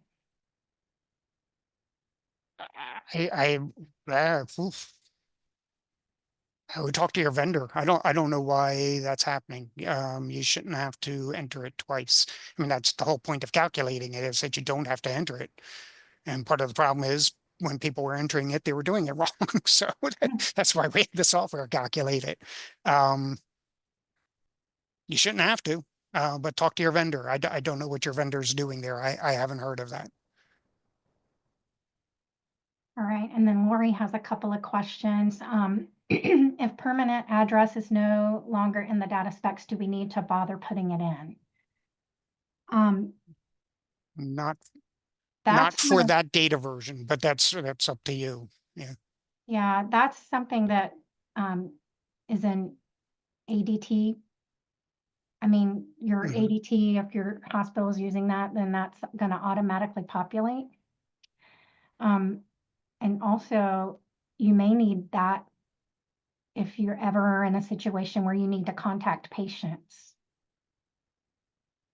Oof. I would talk to your vendor. I don't know why that's happening. You shouldn't have to enter it twice. I mean, that's the whole point of calculating it, is that you don't have to enter it. And part of the problem is when people were entering it, they were doing it wrong. So that's why we had the software calculate it. You shouldn't have to, but talk to your vendor. I don't know what your vendor's doing there. I haven't heard of that. All right, and then Lori has a couple of questions. If permanent address is no longer in the data specs, do we need to bother putting it in? Not That's for that data version, but that's up to you. Yeah. Yeah, that's something that is in ADT. I mean, your Mhm. ADT, if your hospital is using that, then that's going to automatically populate. And also, you may need that if you're ever in a situation where you need to contact patients.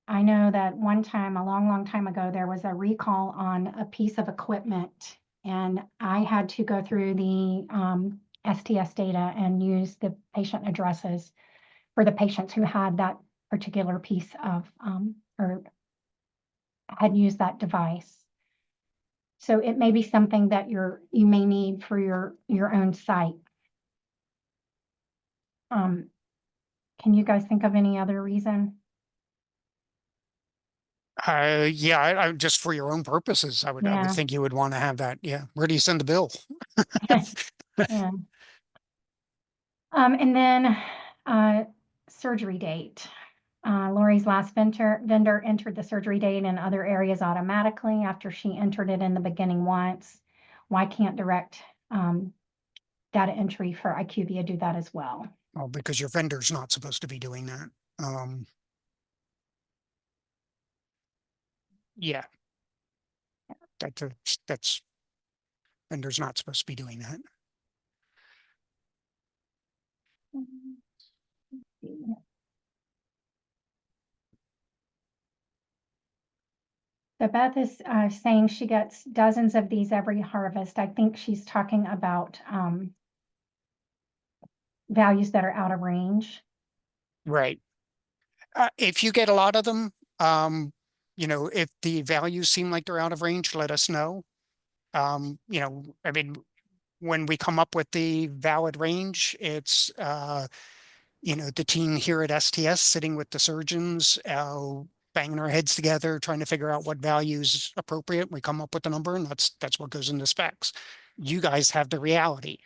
I know that one time, a long, long time ago, there was a recall on a piece of equipment, and I had to go through the STS data and use the patient addresses for the patients who had that particular piece of or had used that device. So it may be something that you may need for your own site. Can you guys think of any other reason? Yeah, I just for your own purposes, I would Yeah. think you would want to have that. Yeah. Where do you send the bill? Yeah. And then surgery date. Lori's last vendor entered the surgery date in other areas automatically after she entered it in the beginning once. Why can't direct data entry for IQVIA do that as well? Well, because your vendor's not supposed to be doing that. Yeah, that's vendor's not supposed to be doing that. So Beth is saying she gets dozens of these every harvest. I think she's talking about values that are out of range. Right. If you get a lot of them, if the values seem like they're out of range, let us know. I mean, when we come up with the valid range, it's, the team here at STS sitting with the surgeons, banging our heads together, trying to figure out what value is appropriate. We come up with a number, and that's what goes into specs. You guys have the reality.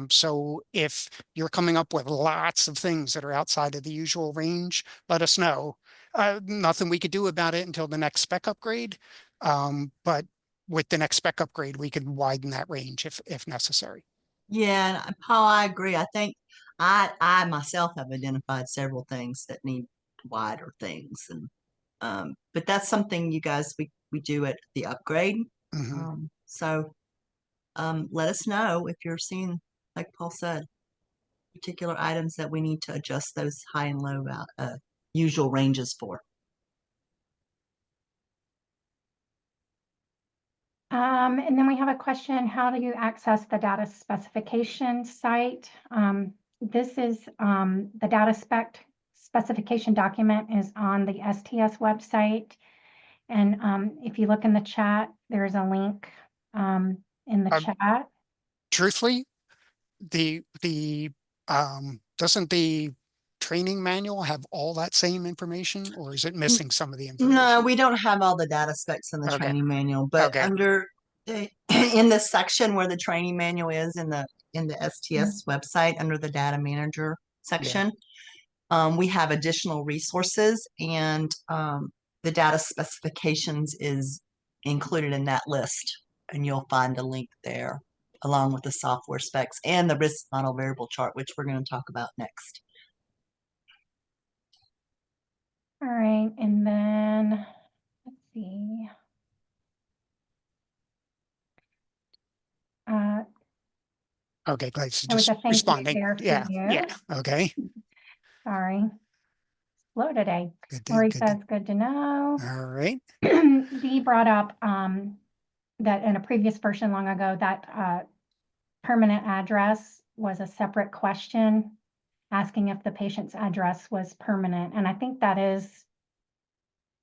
So if you're coming up with lots of things that are outside of the usual range, let us know. Nothing we could do about it until the next spec upgrade. But with the next spec upgrade, we can widen that range if necessary. Yeah, and Paul, I agree. I think I myself have identified several things that need wider things, and but that's something you guys we do at the upgrade. Mhm. So let us know if you're seeing, like Paul said, particular items that we need to adjust those high and low usual ranges for. And then we have a question, how do you access the data specification site? This is the data specification document is on the STS website. And if you look in the chat, there's a link in the chat. Truthfully, doesn't the training manual have all that same information, or is it missing some of the No, information? we don't have all the data specs in the Okay. training manual, but Okay. under in the section where the training manual is in the STS website under the data manager section, we have additional resources, and the data specifications is included in that list, and you'll find a link there along with the software specs and the risk model variable chart, which we're going to talk about next. All right, and then let's see. Okay, great. So There was just a thank you responding. there for Yeah. you. Yeah. Okay. Sorry. Slow today. Good. Lori Good. says, good to know. All right. Dee brought up that in a previous version long ago, that permanent address was a separate question asking if the patient's address was permanent. And I think that is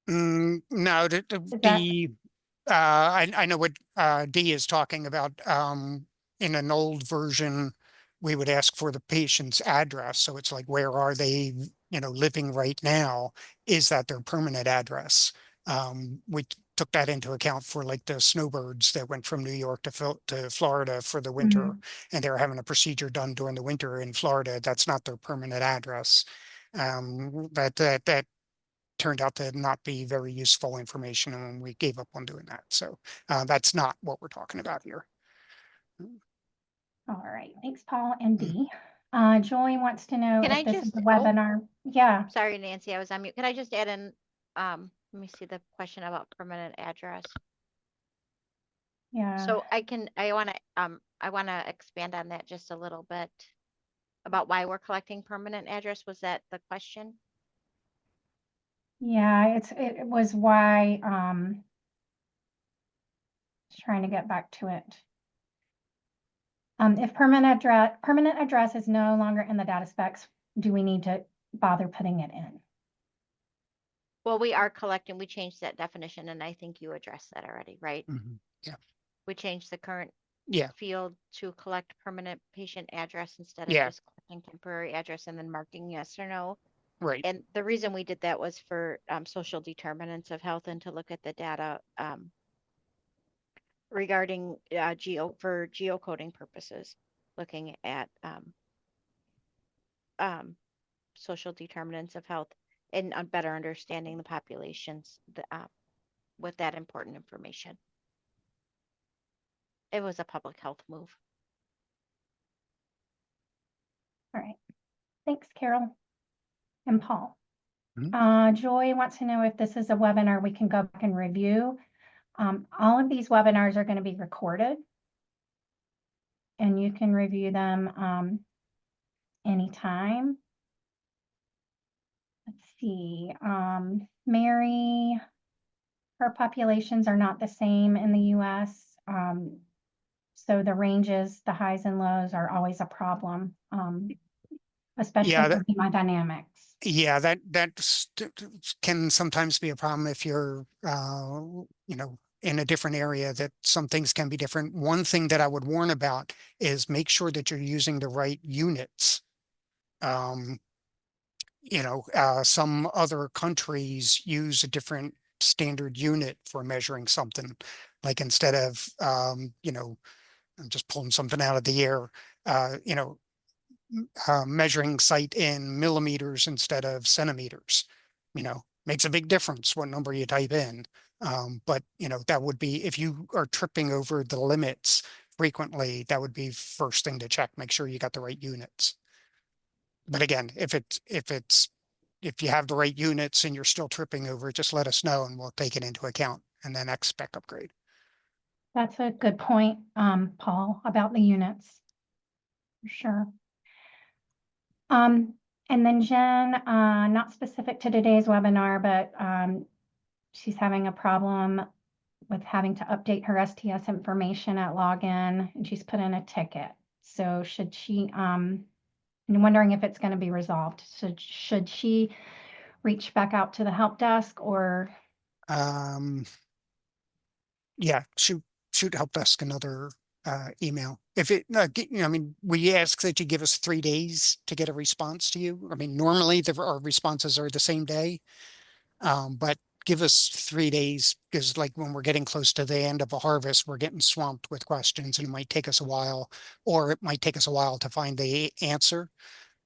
No, that, I know what D is talking about. In an old version, we would ask for the patient's address. So it's like, where are they, living right now? Is that their permanent address? We took that into account for like the snowbirds that went from New York to Florida for the winter, and they were having a procedure done during the winter in Florida. That's not their permanent address. That turned out to not be very useful information, and we gave up on doing that. So that's not what we're talking about here. all right. Thanks, Paul and Mm. Dee. Joy wants to know Can if I this is just, a webinar. Yeah. sorry, Nancy, I was on mute. Can I just add in, let me see the question about permanent address. Yeah. So I want to expand on that just a little bit about why we're collecting permanent address. Was that the question? Yeah, it was why trying to get back to it. If permanent address is no longer in the data specs, do we need to bother putting it in? Well, we are collecting, we changed that definition, and I think you addressed that already, right? Mhm. Yeah. We changed the current Yeah. field to collect permanent patient address instead of Yeah. just collecting temporary address and then marking yes or no. Right. And the reason we did that was for social determinants of health and to look at the data regarding for geocoding purposes, looking at social determinants of health and better understanding the populations with that important information. It was a public health move. All right. Thanks, Carol and Paul. Mhm. Joy wants to know if this is a webinar we can go back and review. All of these webinars are going to be recorded, and you can review them anytime. Let's see. Mary, her populations are not the same in the US. So the ranges, the highs and lows are always a problem, especially Yeah. for hemodynamics. Yeah, that can sometimes be a problem if you're, in a different area that some things can be different. One thing that I would warn about is make sure that you're using the right units. Some other countries use a different standard unit for measuring something. Like instead of, I'm just pulling something out of the air, uh, you know, measuring site in millimeters instead of centimeters, makes a big difference what number you type in. But that would be, if you are tripping over the limits frequently, that would be first thing to check. Make sure you got the right units. But again, if you have the right units and you're still tripping over it, just let us know and we'll take it into account and then next spec upgrade. That's a good point, Paul, about the units. For sure. And then Jen, not specific to today's webinar, but she's having a problem with having to update her STS information at login, and she's put in a ticket. So should she, I'm wondering if it's going to be resolved. So should she reach back out to the help desk or? Yeah, shoot help desk another email. If it, I mean, we ask that you give us 3 days to get a response to you. I mean, normally our responses are the same day, but give us 3 days because like when we're getting close to the end of a harvest, we're getting swamped with questions and it might take us a while, or it might take us a while to find the answer.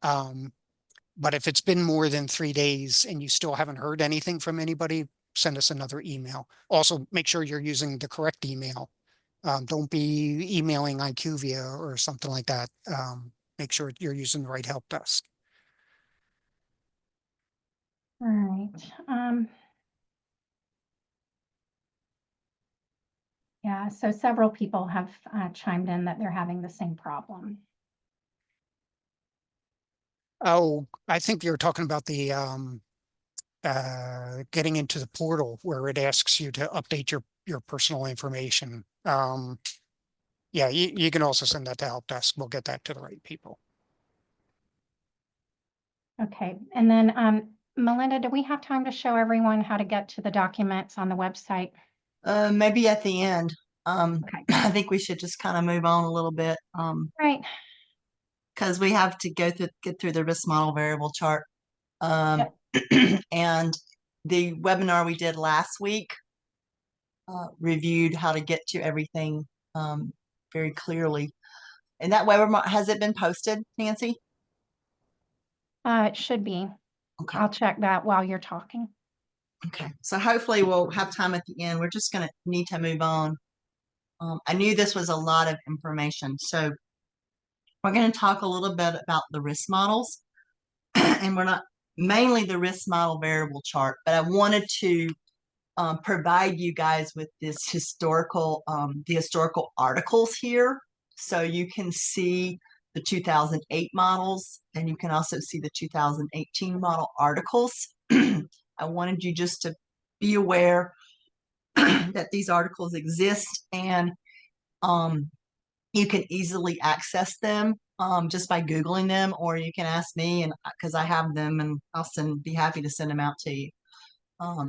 But if it's been more than 3 days and you still haven't heard anything from anybody, send us another email. Also, make sure you're using the correct email. Don't be emailing IQVIA or something like that. Make sure you're using the right help desk. All right. Yeah, so several people have chimed in that they're having the same problem. Oh, I think you're talking about the getting into the portal where it asks you to update your personal information. Yeah, you can also send that to help desk. We'll get that to the right people. Okay, and then Melinda, do we have time to show everyone how to get to the documents on the website? Maybe at the end. Okay. I think we should just kind of move on a little bit. Right. Because we have to get through the risk model variable chart. Yep. And the webinar we did last week reviewed how to get to everything very clearly. And that webinar, has it been posted, Nancy? It should be. Okay. I'll check that while you're talking. Okay. So hopefully we'll have time at the end. We're just going to need to move on. I knew this was a lot of information. So we're going to talk a little bit about the risk models. And we're not mainly the risk model variable chart, but I wanted to provide you guys with this historical, the historical articles here. So you can see the 2008 models and you can also see the 2018 model articles. I wanted you just to be aware that these articles exist and you can easily access them just by Googling them, or you can ask me, and because I have them and I'll be happy to send them out to you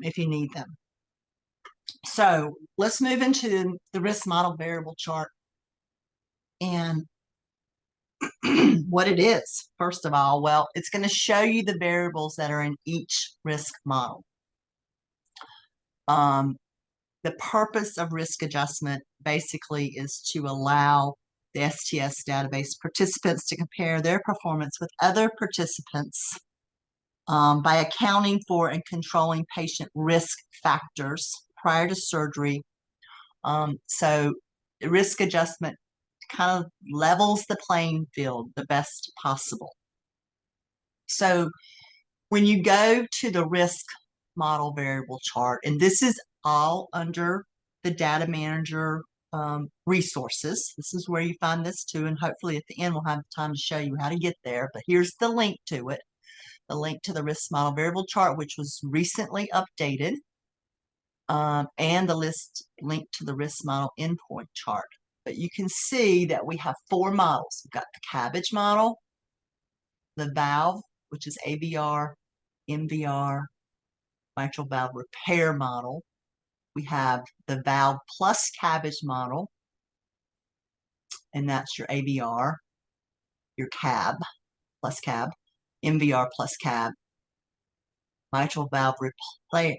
if you need them. So let's move into the risk model variable chart and what it is. First of all, well, it's going to show you the variables that are in each risk model. The purpose of risk adjustment basically is to allow the STS database participants to compare their performance with other participants by accounting for and controlling patient risk factors prior to surgery. So risk adjustment kind of levels the playing field the best possible. So when you go to the risk model variable chart, and this is all under the Data Manager resources. This is where you find this too, and hopefully at the end we'll have time to show you how to get there. But here's the link to it, the link to the risk model variable chart, which was recently updated, and the link to the risk model endpoint chart. But you can see that we have 4 models. We've got the cabbage model, the valve, which is AVR, MVR, mitral valve repair model, we have the valve plus cabbage model, and that's your AVR, your cab plus cab, MVR plus cab, mitral valve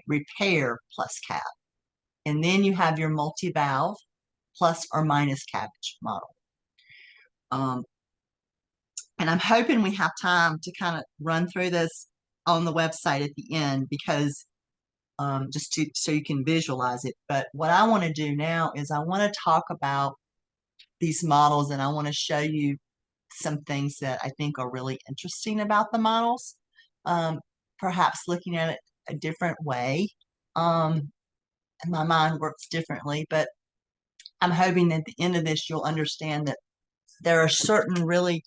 repair plus cab. And then you have your multi-valve plus or minus cabbage model. And I'm hoping we have time to kind of run through this on the website at the end, because so you can visualize it. But what I want to do now is I want to talk about these models, and I want to show you some things that I think are really interesting about the models. Perhaps looking at it a different way. And my mind works differently, but I'm hoping at the end of this you'll understand that there are certain really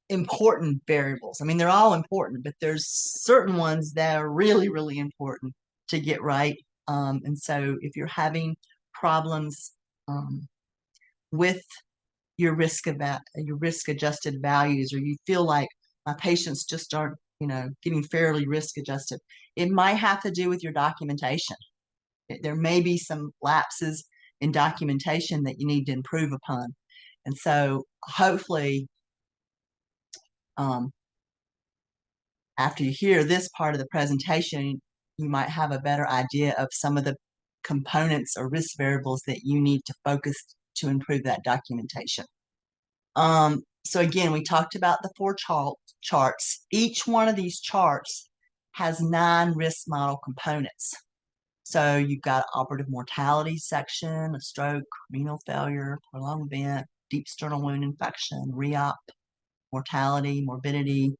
important variables. I mean, they're all important, but there's certain ones that are really, really important to get right. And so if you're having problems with your risk adjusted values, or you feel like my patients just aren't, getting fairly risk adjusted, it might have to do with your documentation. There may be some lapses in documentation that you need to improve upon. And so hopefully, after you hear this part of the presentation, you might have a better idea of some of the components or risk variables that you need to focus to improve that documentation. So again, we talked about the 4 charts. Each one of these charts has 9 risk model components. So you've got operative mortality section, a stroke, renal failure, prolonged event, deep sternal wound infection, re-op, mortality, morbidity,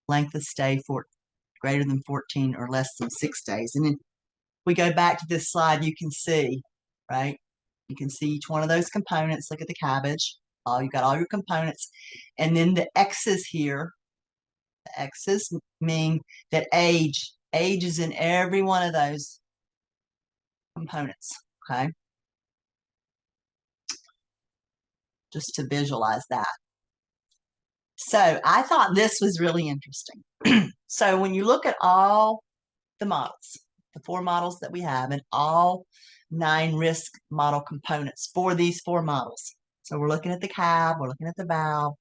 length of stay for greater than 14 or less than 6 days. And then we go back to this slide, you can see, right? You can see each one of those components. Look at the cabbage. You've got all your components. And then the X's here, the X's mean that age is in every one of those components, okay? Just to visualize that. So I thought this was really interesting. So when you look at all the models, the 4 models that we have, and all 9 risk model components for these 4 models. So we're looking at the cab, we're looking at the valve,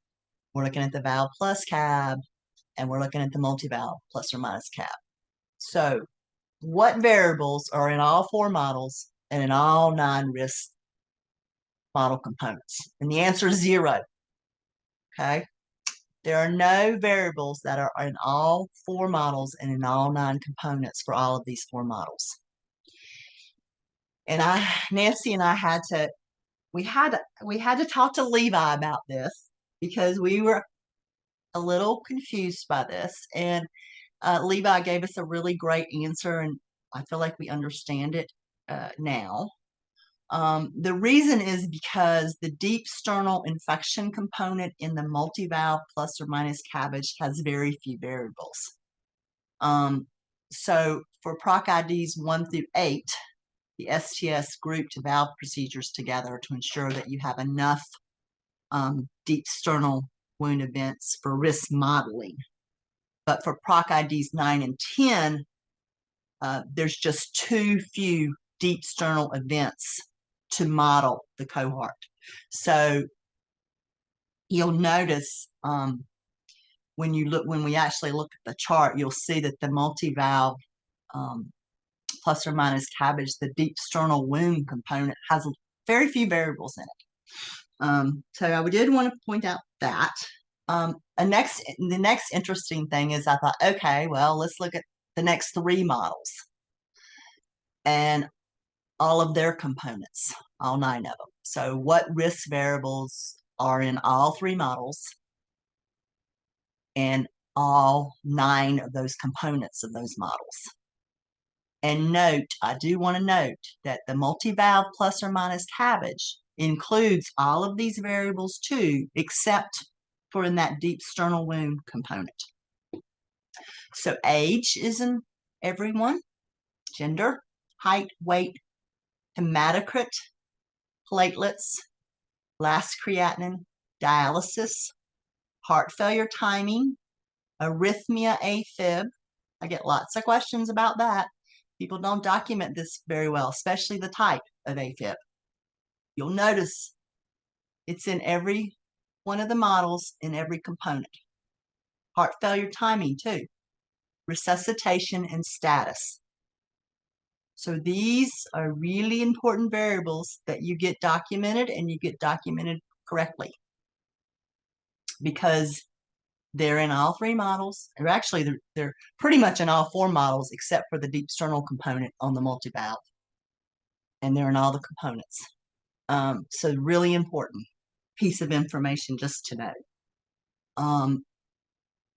we're looking at the valve plus cab, and we're looking at the multi-valve plus or minus cab. So what variables are in all 4 models and in all 9 risk model components? And the answer is 0. Okay. There are no variables that are in all 4 models and in all 9 components for all of these 4 models. And Nancy and I had to talk to Levi about this, because we were a little confused by this. And Levi gave us a really great answer, and I feel like we understand it now. The reason is because the deep sternal infection component in the multi-valve plus or minus cabbage has very few variables. So for PROC IDs 1 through 8, the STS grouped valve procedures together to ensure that you have enough deep sternal wound events for risk modeling. But for PROC IDs 9 and 10, there's just too few deep sternal events to model the cohort. So you'll notice when we actually look at the chart, you'll see that the multi-valve plus or minus cabbage, the deep sternal wound component, has very few variables in it. So I did want to point out that. The next interesting thing is I thought, okay, well, let's look at the next 3 models and all of their components, all 9 of them. So what risk variables are in all 3 models and all 9 of those components of those models? And note, I do want to note that the multi-valve plus or minus cabbage includes all of these variables too, except for in that deep sternal wound component. So age is in everyone, gender, height, weight, hematocrit, platelets, last creatinine, dialysis, heart failure timing, arrhythmia AFib. I get lots of questions about that. People don't document this very well, especially the type of AFib. You'll notice it's in every one of the models, in every component. Heart failure timing too, resuscitation and status. So these are really important variables that you get documented, and you get documented correctly, because they're in all three models. Or actually, they're pretty much in all four models except for the deep sternal component on the multi-valve. And they're in all the components. So really important piece of information just to know.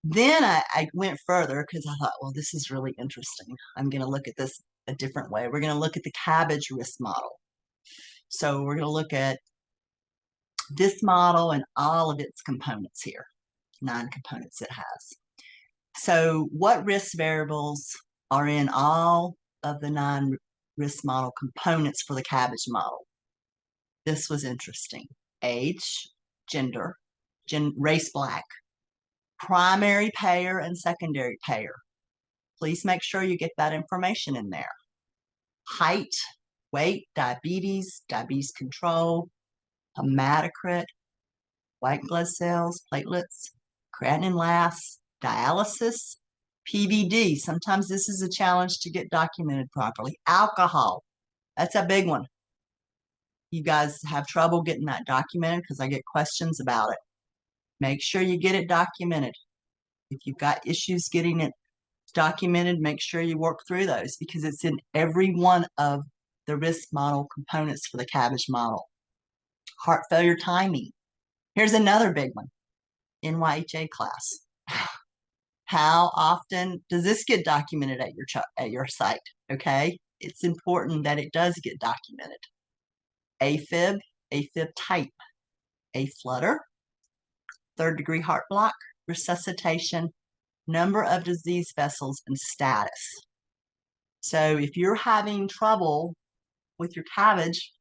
Then I went further because I thought, well, this is really interesting. I'm going to look at this a different way. We're going to look at the cabbage risk model. So we're going to look at this model and all of its components here, 9 components it has. So what risk variables are in all of the 9 risk model components for the cabbage model? This was interesting. Age, gender, race black, primary payer and secondary payer. Please make sure you get that information in there. Height, weight, diabetes control, hematocrit, white blood cells, platelets, creatinine elast, dialysis, PVD. Sometimes this is a challenge to get documented properly. Alcohol, that's a big one. You guys have trouble getting that documented because I get questions about it. Make sure you get it documented. If you've got issues getting it documented, make sure you work through those, because it's in every one of the risk model components for the cabbage model. Heart failure timing. Here's another big one. NYHA class. How often does this get documented at your site? Okay, it's important that it does get documented. AFib, AFib type, A flutter, 3rd degree heart block, resuscitation, number of disease vessels, and status. So if you're having trouble with your cabbage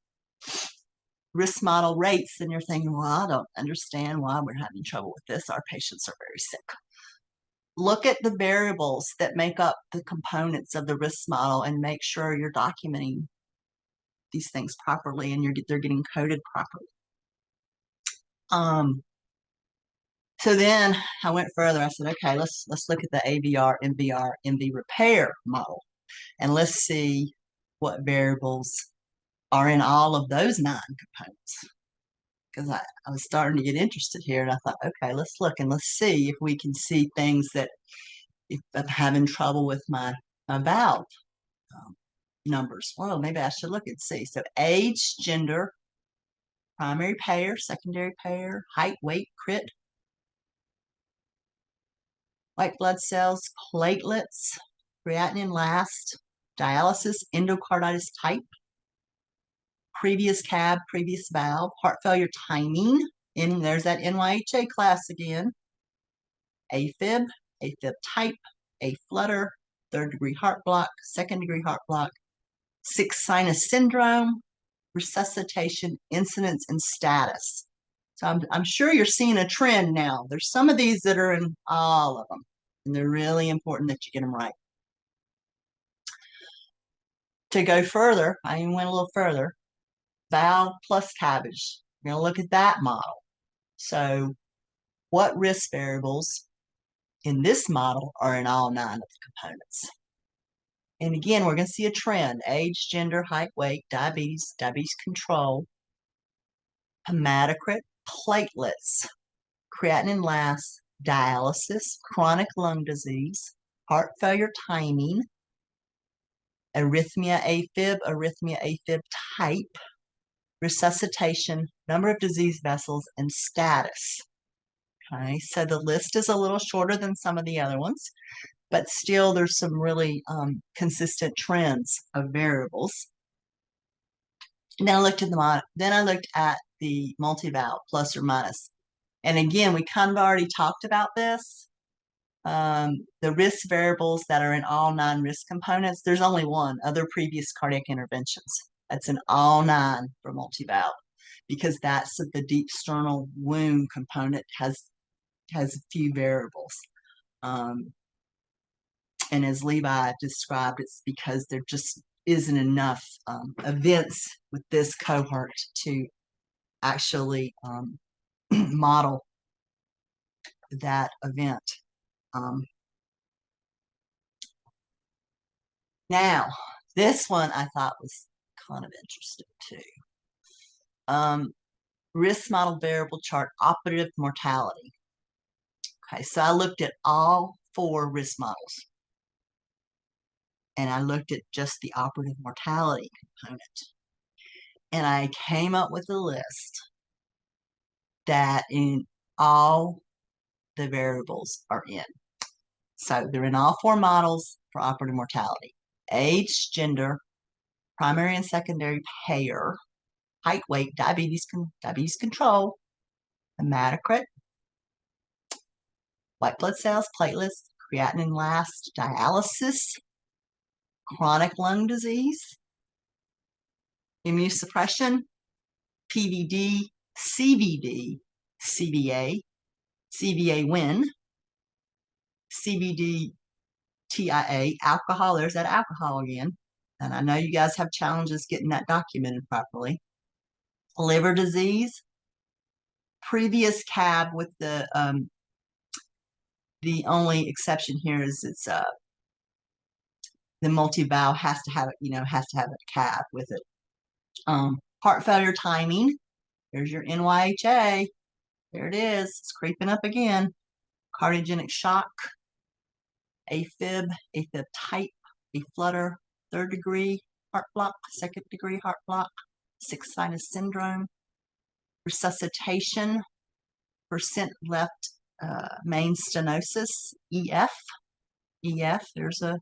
risk model rates, then you're thinking, well, I don't understand why we're having trouble with this. Our patients are very sick. Look at the variables that make up the components of the risk model and make sure you're documenting these things properly and they're getting coded properly. So then I went further. I said, okay, let's look at the AVR, MVR, MV repair model, and let's see what variables are in all of those 9 components. Because I was starting to get interested here, and I thought, okay, let's look and let's see if we can see things that, if I'm having trouble with my valve numbers, well, maybe I should look and see. So age, gender, primary payer, secondary payer, height, weight, crit, white blood cells, platelets, creatinine elast, dialysis, endocarditis type, previous cab, previous valve, heart failure timing, and there's that NYHA class again, AFib, AFib type, A flutter, 3rd degree heart block, 2nd degree heart block, 6 sinus syndrome, resuscitation, incidence, and status. So I'm sure you're seeing a trend now. There's some of these that are in all of them, and they're really important that you get them right. To go further, I even went a little further, valve plus cabbage. We're going to look at that model. So what risk variables in this model are in all 9 of the components? And again, we're going to see a trend: age, gender, height, weight, diabetes control, hematocrit, platelets, creatinine elast, dialysis, chronic lung disease, heart failure timing, arrhythmia AFib type, resuscitation, number of disease vessels, and status. Okay, so the list is a little shorter than some of the other ones, but still there's some really consistent trends of variables. And then I looked at the multi-valve, plus or minus. And again, we kind of already talked about this. The risk variables that are in all 9 risk components, there's only one: other previous cardiac interventions. That's in all 9 for multi-valve, because that's the deep sternal wound component has a few variables. And as Levi described, it's because there just isn't enough events with this cohort to actually model that event. Now, this one I thought was kind of interesting too. Risk model variable chart operative mortality. Okay, so I looked at all 4 risk models, and I looked at just the operative mortality component. And I came up with a list that in all the variables are in. So they're in all 4 models for operative mortality: age, gender, primary and secondary payer, height, weight, diabetes control, hematocrit, white blood cells, platelets, creatinine last, dialysis, chronic lung disease, immunosuppression, PVD, CVD, CVA, CVA win, CVD TIA, alcohol. There's that alcohol again. And I know you guys have challenges getting that documented properly. Liver disease, previous cab with the only exception here is it's the multi-valve has to have a cab with it. Heart failure timing. There's your NYHA. There it is. It's creeping up again. Cardiogenic shock, AFib, AFib type, aflutter, 3rd degree heart block, 2nd degree heart block, 6th sinus syndrome, resuscitation, percent left main stenosis, EF. There's a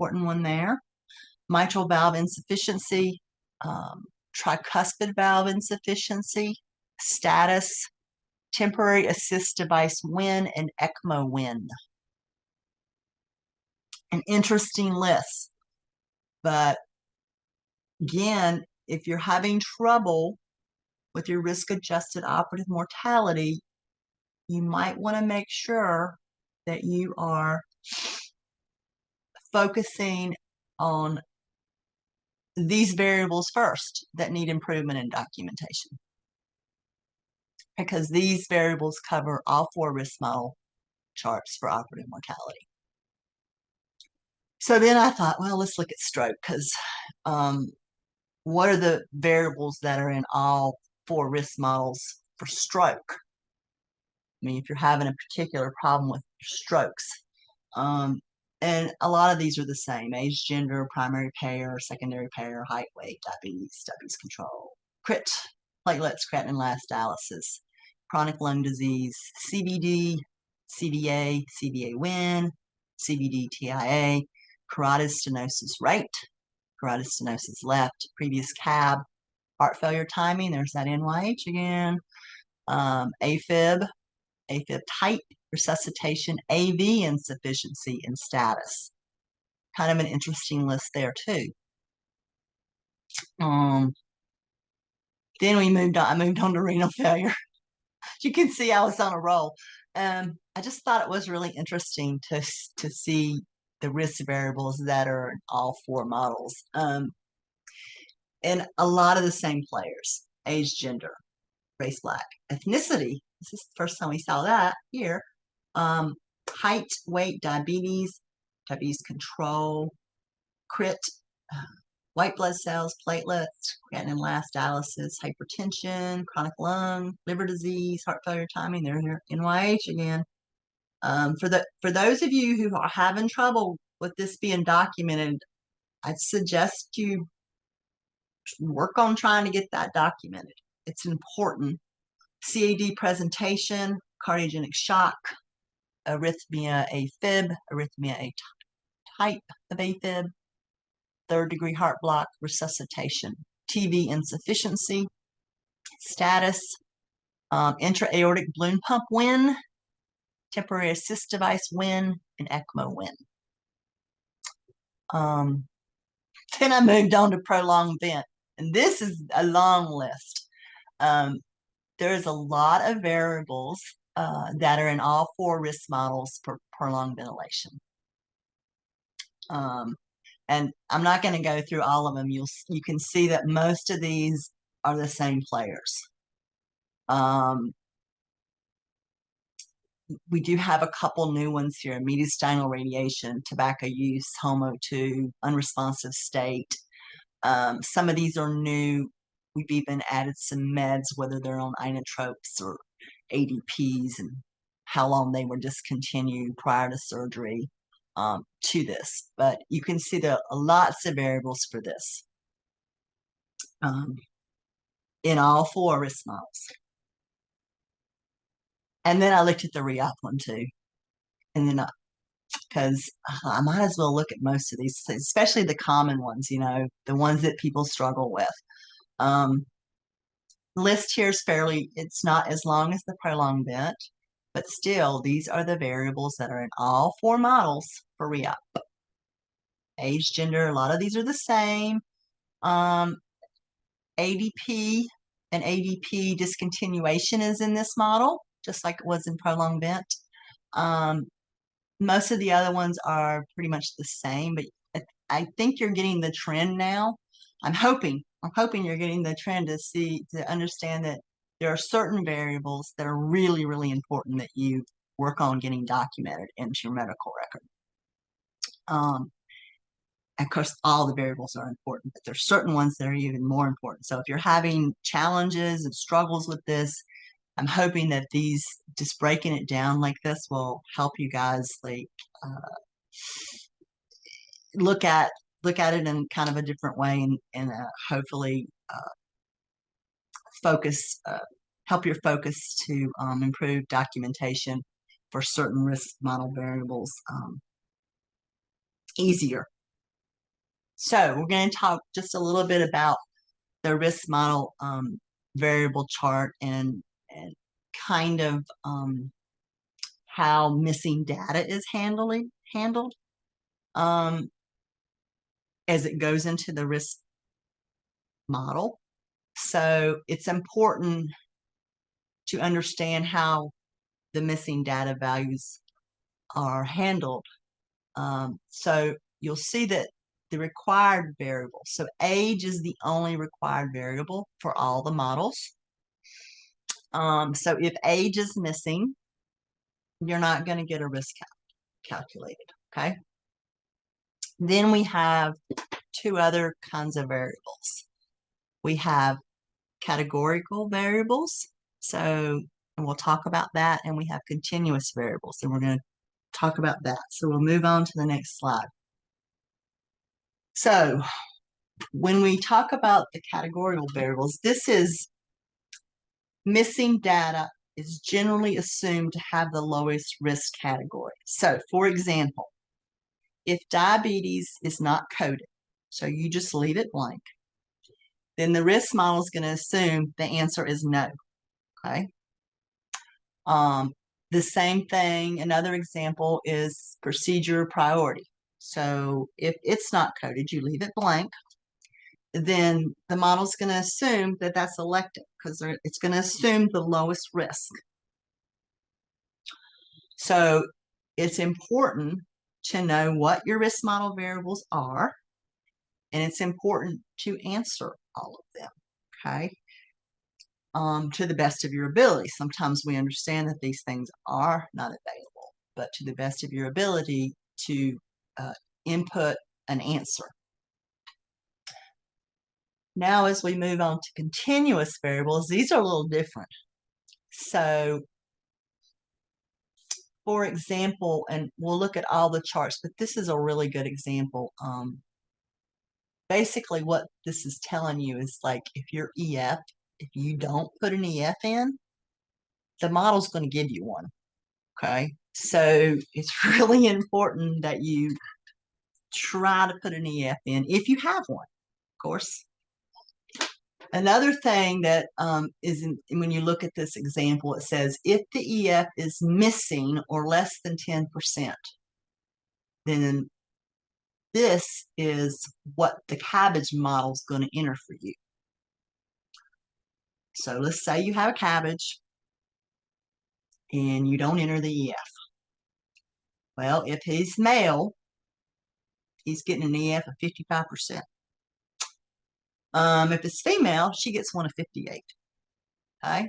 important one there. Mitral valve insufficiency, tricuspid valve insufficiency, status, temporary assist device win, and ECMO win. An interesting list. But again, if you're having trouble with your risk-adjusted operative mortality, you might want to make sure that you are focusing on these variables first that need improvement in documentation, because these variables cover all 4 risk model charts for operative mortality. So then I thought, well, let's look at stroke, because what are the variables that are in all 4 risk models for stroke? I mean, if you're having a particular problem with strokes, and a lot of these are the same: age, gender, primary payer, secondary payer, height, weight, diabetes control, crit, platelets, creatinine last, dialysis, chronic lung disease, CVD, CVA, CVA win, CVD TIA, carotid stenosis right, carotid stenosis left, previous cab, heart failure timing, there's that NYH again, AFib, AFib type, resuscitation, AV insufficiency, and status. Kind of an interesting list there too. Then I moved on to renal failure. You can see I was on a roll. I just thought it was really interesting to see the risk variables that are in all 4 models. And a lot of the same players: age, gender, race, black, ethnicity. This is the first time we saw that here. Height, weight, diabetes control, crit, white blood cells, platelets, creatinine last, dialysis, hypertension, chronic lung, liver disease, heart failure timing. There's your NYH again. For those of you who are having trouble with this being documented, I'd suggest you work on trying to get that documented. It's important. CAD presentation, cardiogenic shock, arrhythmia AFib, arrhythmia A type of AFib, 3rd degree heart block, resuscitation, TV insufficiency, status, intra-aortic balloon pump win, temporary assist device win, and ECMO win. Then I moved on to prolonged vent, and this is a long list. There's a lot of variables that are in all 4 risk models for prolonged ventilation. And I'm not going to go through all of them. You can see that most of these are the same players. We do have a couple new ones here: mediastinal radiation, tobacco use, HOMO2, unresponsive state. Some of these are new. We've even added some meds, whether they're on inotropes or ADPs, and how long they were discontinued prior to surgery to this. But you can see there are lots of variables for this in all 4 risk models. And then I looked at the re-op one too. And then because I might as well look at most of these, especially the common ones, you know, the ones that people struggle with. List here is it's not as long as the prolonged bent, but still, these are the variables that are in all 4 models for re-op. Age, gender, a lot of these are the same. ADP and ADP discontinuation is in this model, just like it was in prolonged bent. Most of the other ones are pretty much the same, but I think you're getting the trend now. I'm hoping you're getting the trend to understand that there are certain variables that are really, really important that you work on getting documented into your medical record. Of course, all the variables are important, but there's certain ones that are even more important. So if you're having challenges and struggles with this, I'm hoping that these, just breaking it down like this, will help you guys like look at it in kind of a different way, and hopefully help your focus to improve documentation for certain risk model variables easier. So we're going to talk just a little bit about the risk model variable chart and kind of how missing data is handled as it goes into the risk model. So it's important to understand how the missing data values are handled. So you'll see that the required variable, so age is the only required variable for all the models. So if age is missing, you're not going to get a risk calculated, okay? Then we have 2 other kinds of variables. We have categorical variables, and we'll talk about that, and we have continuous variables, and we're going to talk about that. So we'll move on to the next slide. So when we talk about the categorical variables, this is missing data is generally assumed to have the lowest risk category. So for example, if diabetes is not coded, so you just leave it blank, then the risk model is going to assume the answer is no, okay? The same thing, another example is procedure priority. So if it's not coded, you leave it blank, then the model's going to assume that that's elective because it's going to assume the lowest risk. So it's important to know what your risk model variables are, and it's important to answer all of them, okay? To the best of your ability. Sometimes we understand that these things are not available, but to the best of your ability to input an answer. Now, as we move on to continuous variables, these are a little different. So, for example, and we'll look at all the charts, but this is a really good example. Basically, what this is telling you is like if you're EF, if you don't put an EF in, the model's going to give you one, okay? So it's really important that you try to put an EF in if you have one, of course. Another thing that when you look at this example, it says if the EF is missing or less than 10%, then this is what the cabbage model is going to enter for you. So let's say you have a cabbage and you don't enter the EF. Well, if he's male, he's getting an EF of 55%. If it's female, she gets one of 58. Okay.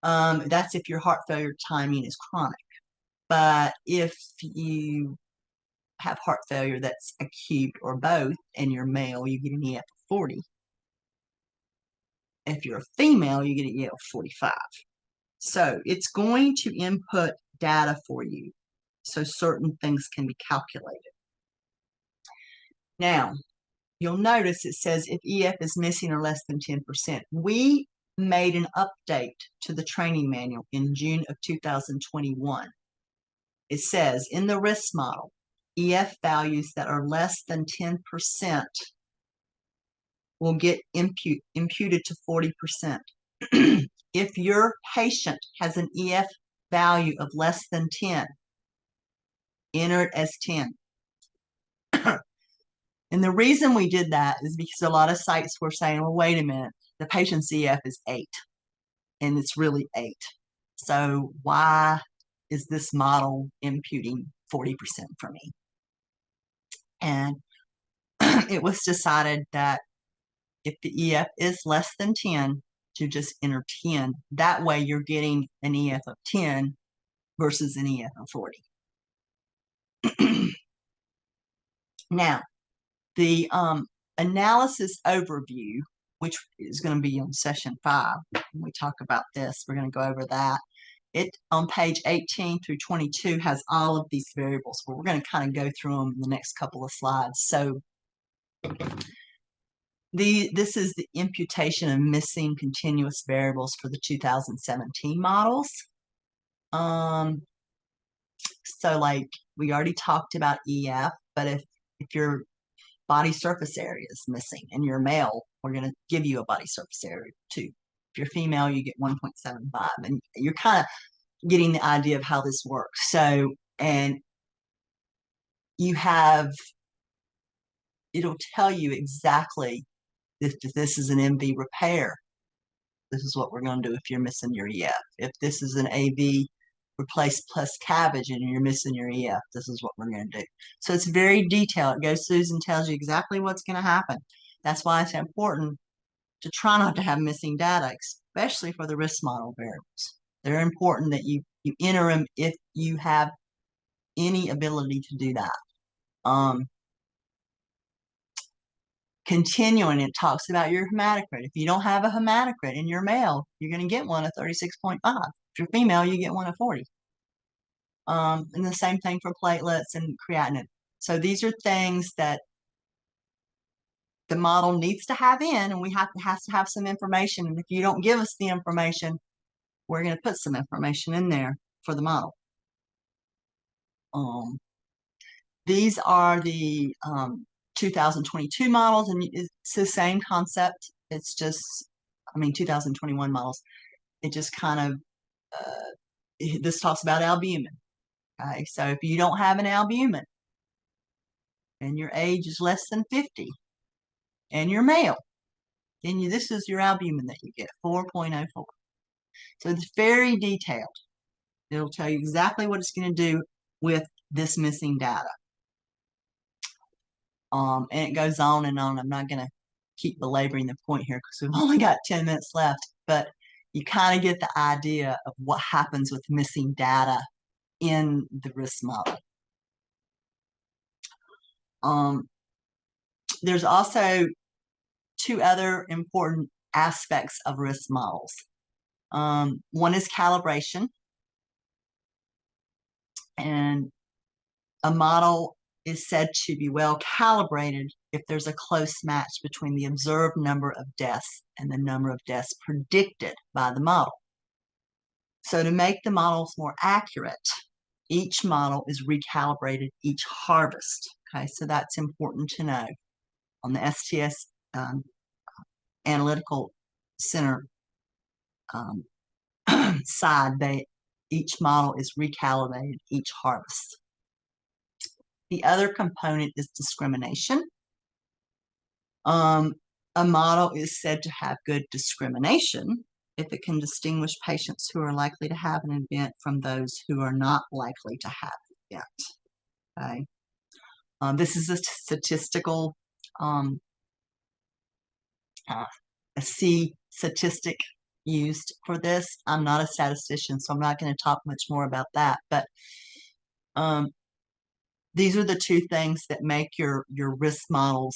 That's if your heart failure timing is chronic. But if you have heart failure that's acute or both, and you're male, you get an EF of 40. If you're a female, you get an EF of 45. So it's going to input data for you so certain things can be calculated. Now, you'll notice it says if EF is missing or less than 10%. We made an update to the training manual in June of 2021. It says in the risk model, EF values that are less than 10% will get imputed to 40%. If your patient has an EF value of less than 10, enter it as 10. And the reason we did that is because a lot of sites were saying, well, wait a minute, the patient's EF is 8, and it's really 8. So why is this model imputing 40% for me? And it was decided that if the EF is less than 10, to just enter 10. That way you're getting an EF of 10 versus an EF of 40. Now, the analysis overview, which is going to be on session 5, when we talk about this, we're going to go over that. It on page 18 through 22 has all of these variables, but we're going to kind of go through them in the next couple of slides. So this is the imputation of missing continuous variables for the 2017 models. So like we already talked about EF, but if your body surface area is missing and you're male, we're going to give you a body surface area too. If you're female, you get 1.75, and you're kind of getting the idea of how this works. So, and you have, it'll tell you exactly if this is an MV repair, this is what we're going to do if you're missing your EF. If this is an AV replace plus cabbage and you're missing your EF, this is what we're going to do. So it's very detailed. It goes through and tells you exactly what's going to happen. That's why it's important to try not to have missing data, especially for the risk model variables. They're important that you enter them if you have any ability to do that. Continuing, it talks about your hematocrit. If you don't have a hematocrit and you're male, you're going to get one of 36.5. If you're female, you get one of 40. And the same thing for platelets and creatinine. So these are things that the model needs to have in, and has to have some information. And if you don't give us the information, we're going to put some information in there for the model. These are the 2022 models, and it's the same concept. It's just, 2021 models. It just kind of, this talks about albumin. Okay, so if you don't have an albumin and your age is less than 50 and you're male, then this is your albumin that you get, 4.04. So it's very detailed. It'll tell you exactly what it's going to do with this missing data. And it goes on and on. I'm not going to keep belaboring the point here because we've only got 10 minutes left, but you kind of get the idea of what happens with missing data in the risk model. There's also 2 other important aspects of risk models. One is calibration, and a model is said to be well calibrated if there's a close match between the observed number of deaths and the number of deaths predicted by the model. So to make the models more accurate, each model is recalibrated each harvest. Okay, so that's important to know. On the STS Analytical Center side, each model is recalibrated each harvest. The other component is discrimination. A model is said to have good discrimination if it can distinguish patients who are likely to have an event from those who are not likely to have an event. Okay. This is a statistical, a C statistic used for this. I'm not a statistician, so I'm not going to talk much more about that. But these are the two things that make your risk models,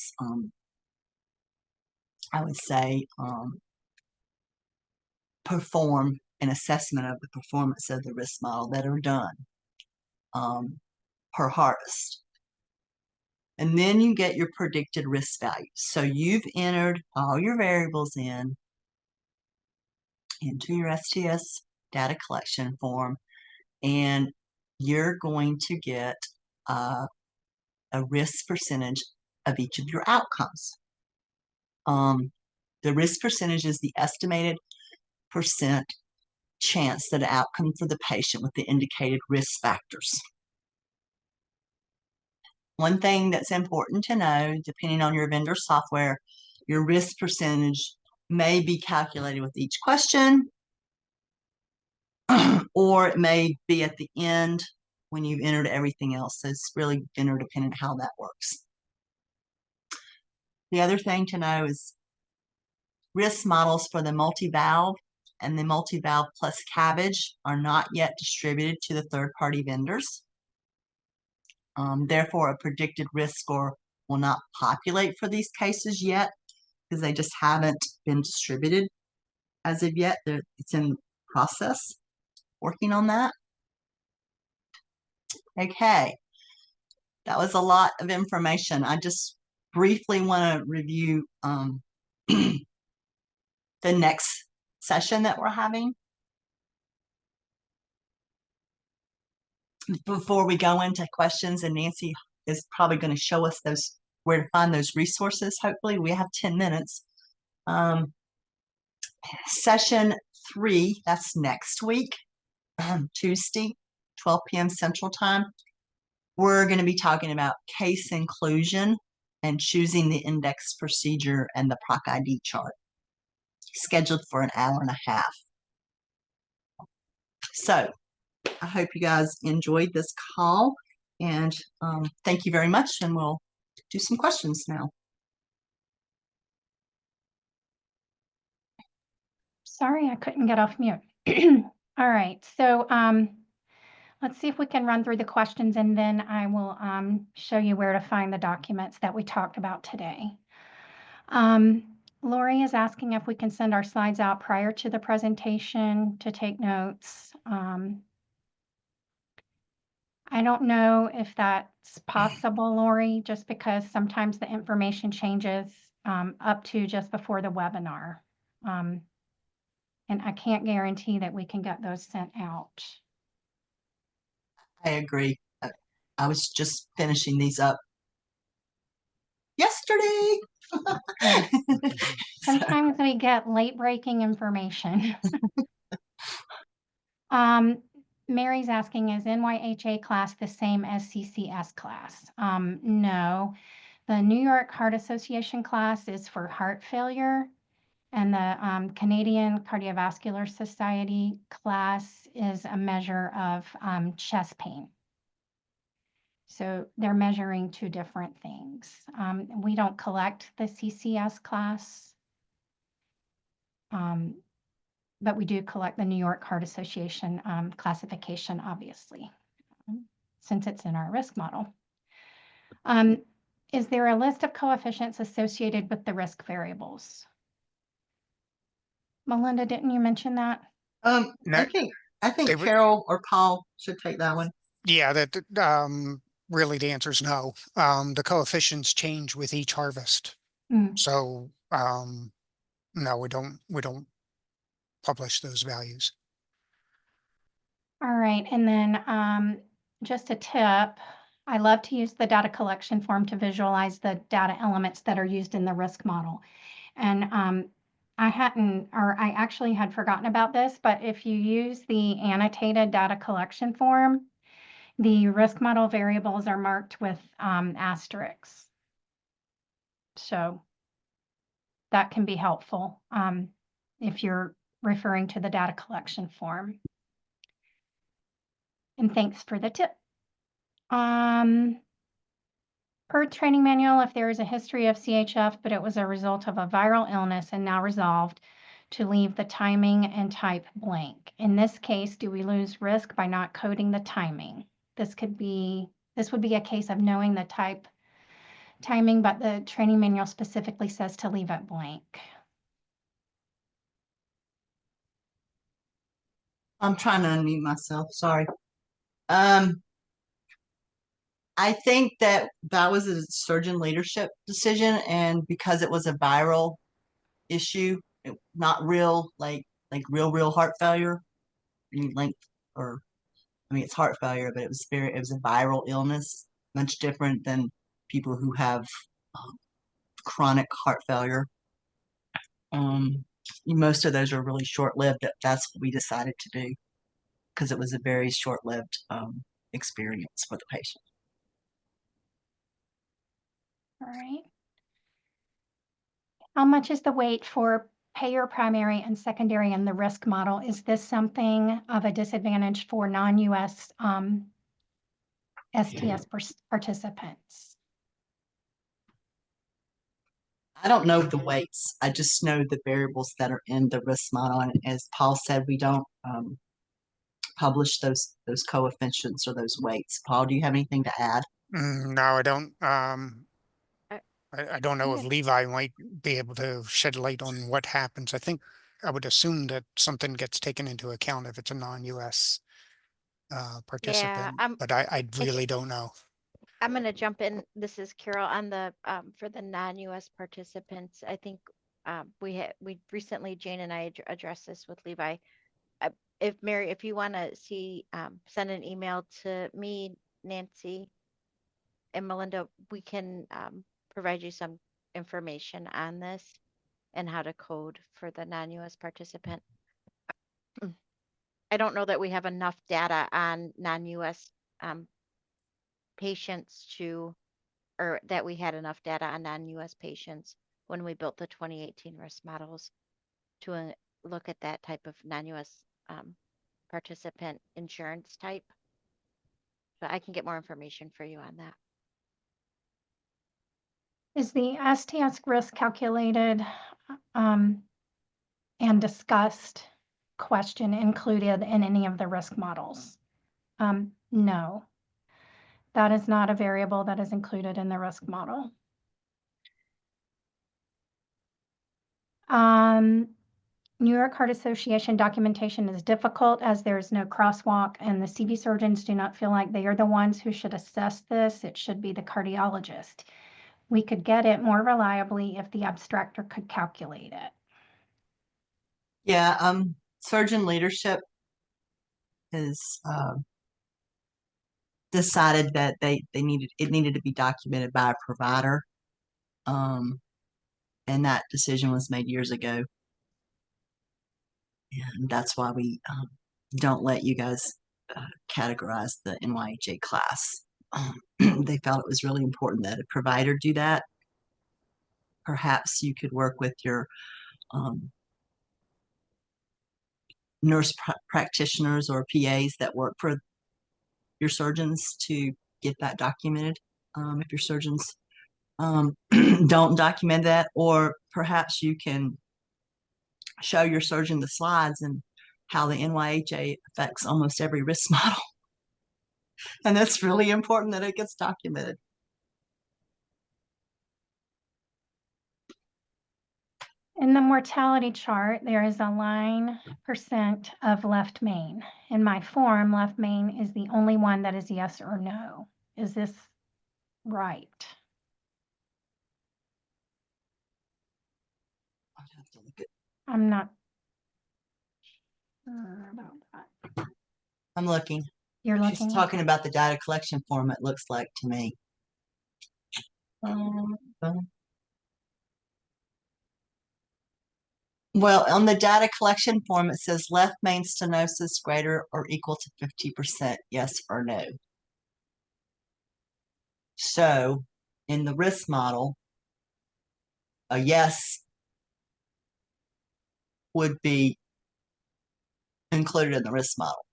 I would say, perform an assessment of the performance of the risk model that are done per harvest. And then you get your predicted risk values. So you've entered all your variables into your STS data collection form, and you're going to get a risk percentage of each of your outcomes. The risk percentage is the estimated percent chance that an outcome for the patient with the indicated risk factors. One thing that's important to know, depending on your vendor software, your risk percentage may be calculated with each question, or it may be at the end when you've entered everything else. So it's really vendor dependent how that works. The other thing to know is risk models for the multi-valve and the multi-valve plus cabbage are not yet distributed to the third-party vendors. Therefore, a predicted risk score will not populate for these cases yet because they just haven't been distributed as of yet. It's in process, working on that. Okay, that was a lot of information. I just briefly want to review the next session that we're having. Before we go into questions, and Nancy is probably going to show us where to find those resources. Hopefully we have 10 minutes. Session 3, that's next week, Tuesday, 12 p.m. Central Time. We're going to be talking about case inclusion and choosing the index procedure and the PROC ID chart, scheduled for an hour and a half. So I hope you guys enjoyed this call, and thank you very much, and we'll do some questions now. Sorry, I couldn't get off mute. All right, so let's see if we can run through the questions, and then I will show you where to find the documents that we talked about today. Lori is asking if we can send our slides out prior to the presentation to take notes. I don't know if that's possible, Lori, just because sometimes the information changes up to just before the webinar. And I can't guarantee that we can get those sent out. I agree. I was just finishing these up yesterday. Sometimes we get late breaking information. Mary's asking, is NYHA class the same as CCS class? No. The New York Heart Association class is for heart failure, and the Canadian Cardiovascular Society class is a measure of chest pain. So they're measuring two different things. We don't collect the CCS class, but we do collect the New York Heart Association classification, obviously, since it's in our risk model. Is there a list of coefficients associated with the risk variables? Melinda, didn't you mention that? No, I think Carol or Paul should take that one. Yeah, that really the answer is no. The coefficients change with each harvest. So no, we don't publish those values. All right, and then just a tip, I love to use the data collection form to visualize the data elements that are used in the risk model. And I actually had forgotten about this, but if you use the annotated data collection form, the risk model variables are marked with asterisks. So that can be helpful if you're referring to the data collection form. And thanks for the tip. Per training manual, if there is a history of CHF, but it was a result of a viral illness and now resolved, to leave the timing and type blank. In this case, do we lose risk by not coding the timing? This would be a case of knowing the timing, but the training manual specifically says to leave it blank. I'm trying to unmute myself. Sorry. I think that was a surgeon leadership decision, and because it was a viral issue, not real real heart failure. Or I mean, it's heart failure, but it was a viral illness, much different than people who have chronic heart failure. Most of those are really short-lived. That's what we decided to do because it was a very short-lived experience for the patient. All right. How much is the weight for payer primary and secondary in the risk model? Is this something of a disadvantage for non-US STS participants? I don't know the weights. I just know the variables that are in the risk model. And as Paul said, we don't publish those coefficients or those weights. Paul, do you have anything to add? No, I don't. I- I don't know if Yeah. Levi might be able to shed light on what happens. I would assume that something gets taken into account if it's a non-US Yeah, participant, but I really don't know. I'm going to jump in. This is Carol on the for the non-US participants. I think we recently, Jane and I addressed this with Levi. If Mary, if you want to send an email to me, Nancy, and Melinda, we can provide you some information on this and how to code for the non-US participant. I don't know that we have enough data on non-US patients or that we had enough data on non-US patients when we built the 2018 risk models to look at that type of non-US participant insurance type. But I can get more information for you on that. Is the STS risk calculated and discussed question included in any of the risk models? No, that is not a variable that is included in the risk model. New York Heart Association documentation is difficult as there is no crosswalk and the CV surgeons do not feel like they are the ones who should assess this. It should be the cardiologist. We could get it more reliably if the abstractor could calculate it. Yeah, surgeon leadership has decided that it needed to be documented by a provider. And that decision was made years ago. And that's why we don't let you guys categorize the NYHA class. They felt it was really important that a provider do that. Perhaps you could work with your nurse practitioners or PAs that work for your surgeons to get that documented. If your surgeons don't document that, or perhaps you can show your surgeon the slides and how the NYHA affects almost every risk model. And that's really important that it gets documented. In the mortality chart, there is a line % of left main. In my form, left main is the only one that is yes or no. Is this right? I'll have to look at. I'm not sure about that. I'm looking. You're She's looking? talking about the data collection form, it looks like to me. Well, on the data collection form, it says left main stenosis greater or equal to 50%, yes or no. So in the risk model, a yes would be included in the risk model.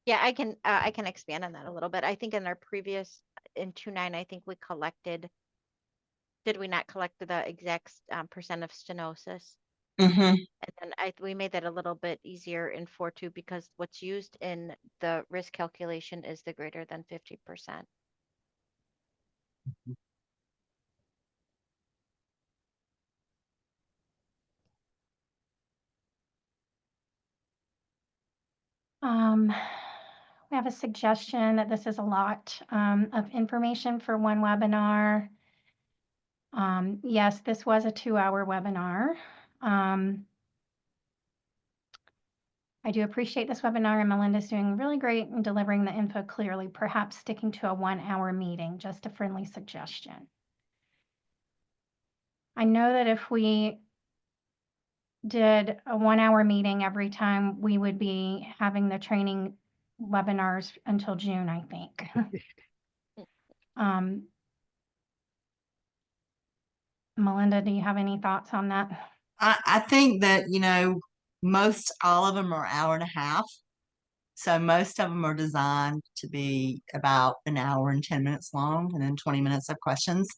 Yeah, I can expand on that a little bit. I think in our previous, in 2.9, I think we collected, did we not collect the exact percent of stenosis? Mm-hmm. And then we made that a little bit easier in 4.2 because what's used in the risk calculation is the greater than 50%. We have a suggestion that this is a lot of information for one webinar. Yes, this was a 2-hour webinar. I do appreciate this webinar, and Melinda's doing really great in delivering the info clearly, perhaps sticking to a 1-hour meeting, just a friendly suggestion. I know that if we did a 1-hour meeting every time, we would be having the training webinars until June, I think. Melinda, do you have any thoughts on that? I think that, most all of them are hour and a half. So most of them are designed to be about an hour and 10 minutes long and then 20 minutes of questions.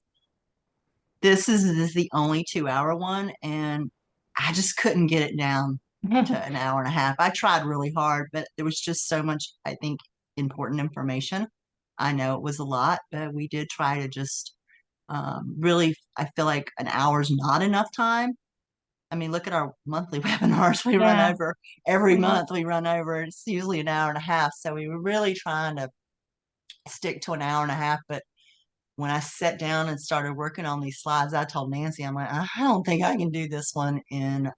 This is the only 2-hour one, and I just couldn't get it down to an hour and a half. I tried really hard, but there was just so much, I think, important information. I know it was a lot, but we did try to just really, I feel like an hour is not enough time. I mean, look at our monthly webinars. We run Yeah. over every Mhm. month. We run over. It's usually an hour and a half. So we were really trying to stick to an hour and a half. But when I sat down and started working on these slides, I told Nancy, I'm like, I don't think I can do this one an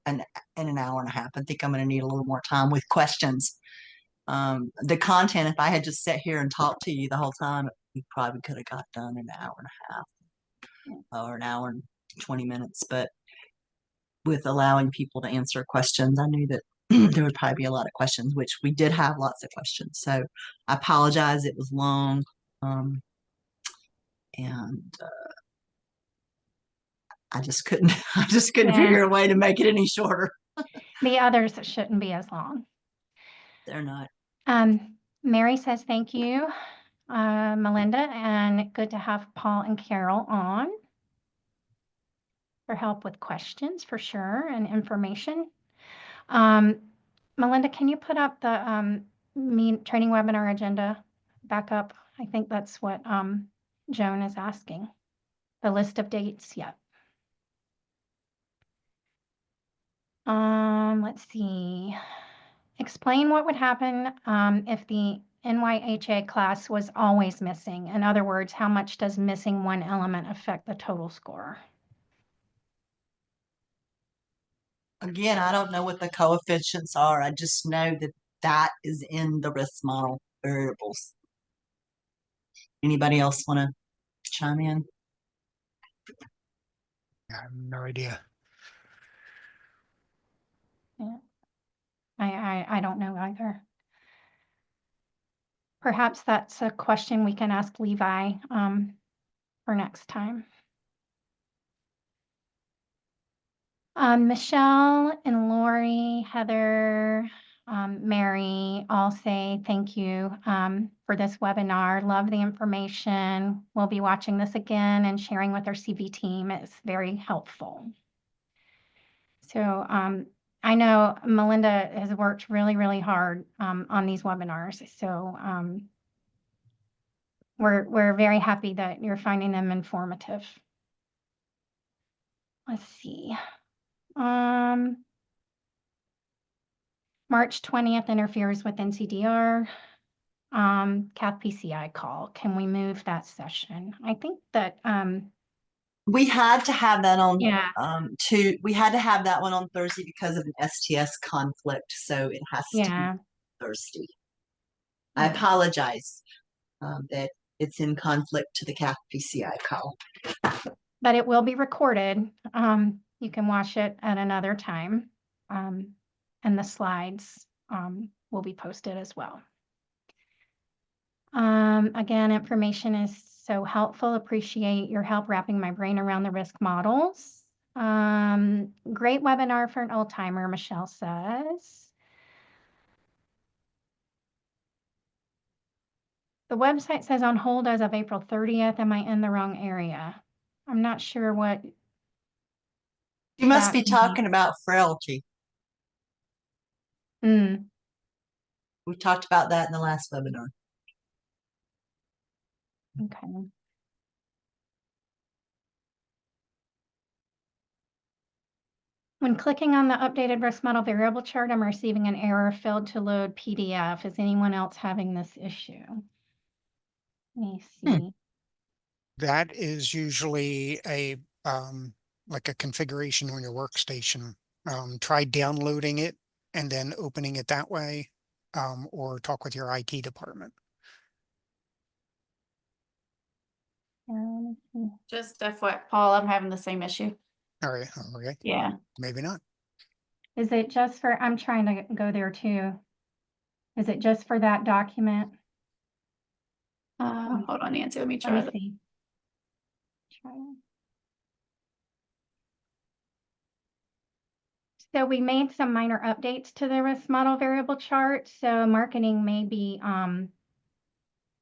in an hour and a half. I think I'm going to need a little more time with questions. The content, if I had just sat here and talked to you the whole time, we probably could have got done in an hour and a half or an hour and 20 minutes. But with allowing people to answer questions, I knew that there would probably be a lot of questions, which we did have lots of questions. So I apologize. It was long. And I just couldn't, I just couldn't Yeah. figure a way to make it any shorter. The others shouldn't be as long. They're not. Mary says thank you, Melinda, and good to have Paul and Carol on for help with questions for sure and information. Melinda, can you put up the training webinar agenda back up? I think that's what Joan is asking. The list of dates, yeah. Let's see. Explain what would happen if the NYHA class was always missing. In other words, how much does missing one element affect the total score? Again, I don't know what the coefficients are. I just know that that is in the risk model variables. Anybody else want to chime in? I have no idea. Yeah. I don't know either. Perhaps that's a question we can ask Levi for next time. Michelle and Lori, Heather, Mary all say thank you for this webinar. Love the information. We'll be watching this again and sharing with our CV team. It's very helpful. So I know Melinda has worked really, really hard on these webinars. So we're very happy that you're finding them informative. Let's see. March 20th interferes with NCDR. Cath PCI call. Can we move that session? I think that We had to have that on yeah. we had to have that one on Thursday because of an STS conflict. So it has to Yeah. be Thursday. Yeah. I apologize that it's in conflict to the CAF PCI call. But it will be recorded. You can watch it at another time. And the slides will be posted as well. Again, information is so helpful. Appreciate your help wrapping my brain around the risk models. Great webinar for an old timer, Michelle says. The website says on hold as of April 30th. Am I in the wrong area? I'm not sure what You must that be means. talking about frailty. Mm, We talked about that in the last webinar. okay. When clicking on the updated risk model variable chart, I'm receiving an error, failed to load PDF. Is anyone else having this issue? Let me see. That is usually a like a configuration on your workstation. Try downloading it and then opening it that way, or talk with your IT department. Let me see. Just FYI, Paul, I'm having the same issue. All right, okay, Yeah. maybe not. Is it just for, I'm trying to go there too. Is it just for that document? Hold on, Nancy. Let me Let try me that. see. Try. So we made some minor updates to the risk model variable chart. So marketing may be in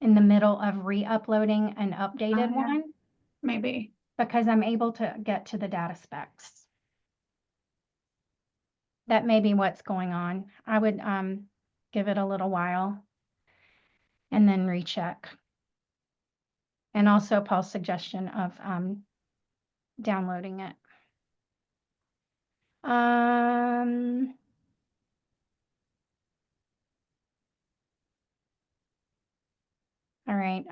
the middle of re-uploading an updated Yeah. one Maybe. because I'm able to get to the data specs. That may be what's going on. I would give it a little while and then recheck. And also Paul's suggestion of downloading it. All right.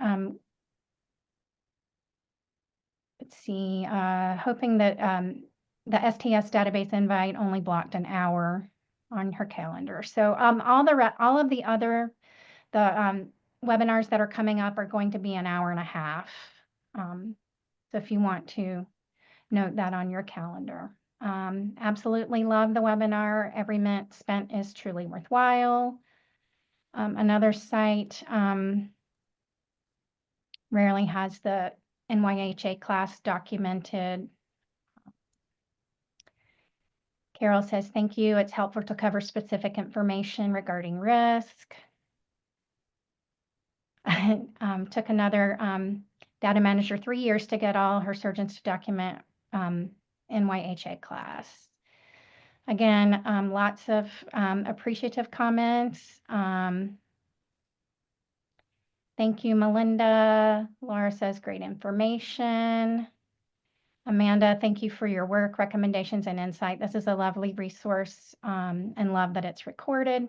Let's see. Hoping that the STS database invite only blocked an hour on her calendar. So all of the other webinars that are coming up are going to be an hour and a half. So if you want to note that on your calendar. Absolutely love the webinar. Every minute spent is truly worthwhile. Another site rarely has the NYHA class documented. Carol says, thank you. It's helpful to cover specific information regarding risk. Took another data manager 3 years to get all her surgeons to document NYHA class. Again, lots of appreciative comments. Thank you, Melinda. Laura says, great information. Amanda, thank you for your work, recommendations, and insight. This is a lovely resource and love that it's recorded.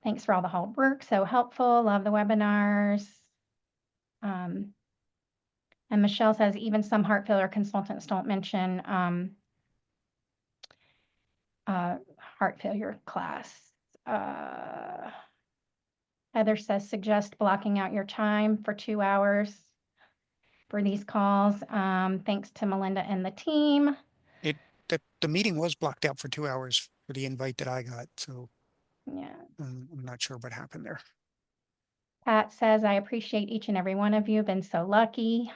Thanks for all the hard work, so helpful. Love the webinars. And Michelle says, even some heart failure consultants don't mention heart failure class. Heather says, suggest blocking out your time for 2 hours for these calls. Thanks to Melinda and the team. The meeting was blocked out for 2 hours for the invite that I got, so Yeah. I'm not sure what happened there. Pat says, I appreciate each and every one of you. Been so lucky.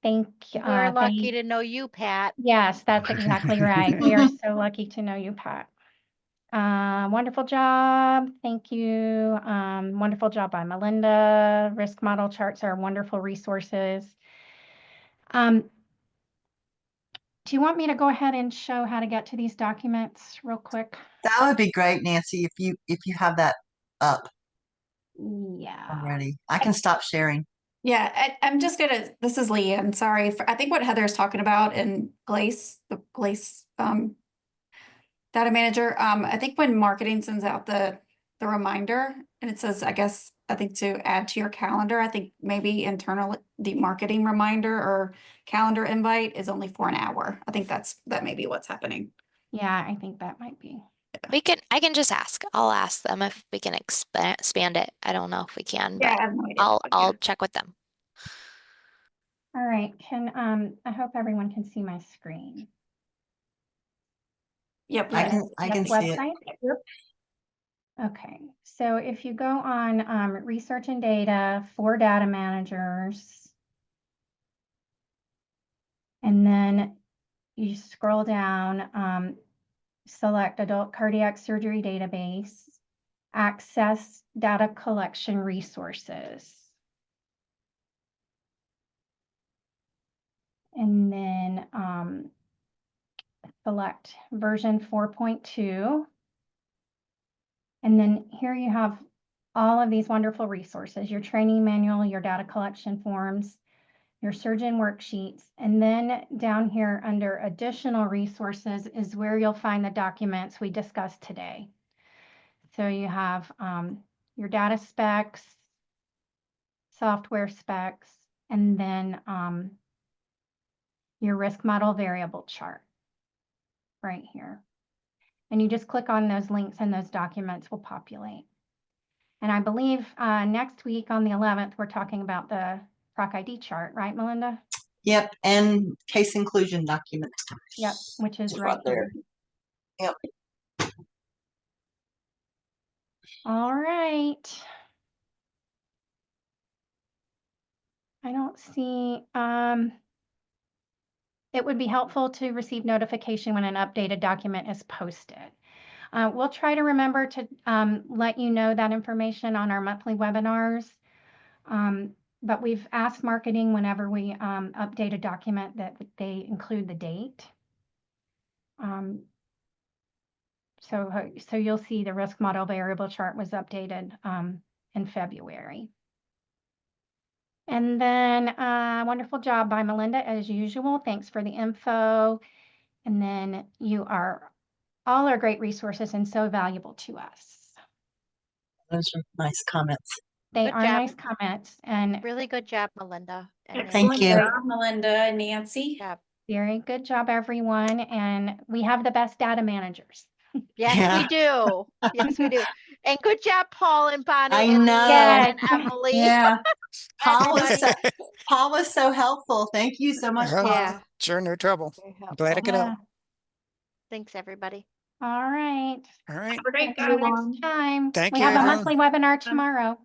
Thank you. We're lucky to know you, Pat. Yes, that's exactly right. We are so lucky to know you, Pat. Wonderful job. Thank you. Wonderful job by Melinda. Risk model charts are wonderful resources. Do you want me to go ahead and show how to get to these documents real quick? That would be great, Nancy, if you have that up Yeah. already. I can stop sharing. Yeah, I'm just gonna, this is Lee, I'm sorry. I think what Heather's talking about in Glace, the Glace Data Manager, I think when marketing sends out the reminder and it says, I think to add to your calendar, I think maybe internal, the marketing reminder or calendar invite is only for an hour. I think that may be what's happening. Yeah, I think that might be. I can just ask. I'll ask them if we can expand it. I don't know if we can, Yeah, but I have no idea. I'll check with them. All right, I hope everyone can see my screen. Yep. I can see it. Website? Yep. Okay, so if you go on research and data for data managers, and then you scroll down, select adult cardiac surgery database. access data collection resources. And then select version 4.2. And then here you have all of these wonderful resources, your training manual, your data collection forms, your surgeon worksheets. And then down here under additional resources is where you'll find the documents we discussed today. So you have your data specs, software specs, and then your risk model variable chart right here. And you just click on those links and those documents will populate. And I believe next week on the 11th, we're talking about the Proc ID chart, right, Melinda? Yep, and case inclusion document. Yep, which is It's right there. here. Yep. All right. I don't see, it would be helpful to receive notification when an updated document is posted. We'll try to remember to let you know that information on our monthly webinars. But we've asked marketing whenever we update a document that they include the date. So you'll see the risk model variable chart was updated in February. And then wonderful job by Melinda as usual. Thanks for the info. And then you are all are great resources and so valuable to us. Those are nice comments. They Good are job. nice comments and Really good job, Melinda. And Thank Excellent you. job, Melinda and Nancy. job. very good job, everyone. And we have the best data managers. Yes, Yeah. we do. Yes, we do. And good job, Paul and Bonnie I and know. Leanne and Emily. Yeah. Paul was Everybody. Paul was so helpful. Thank you so much, Oh, Paul. Yeah. Sure, no trouble. Very Glad I helpful. could help. Thanks, everybody. All right. All right. Have a great Until day. next time. Thank We you, have a everyone. monthly webinar tomorrow.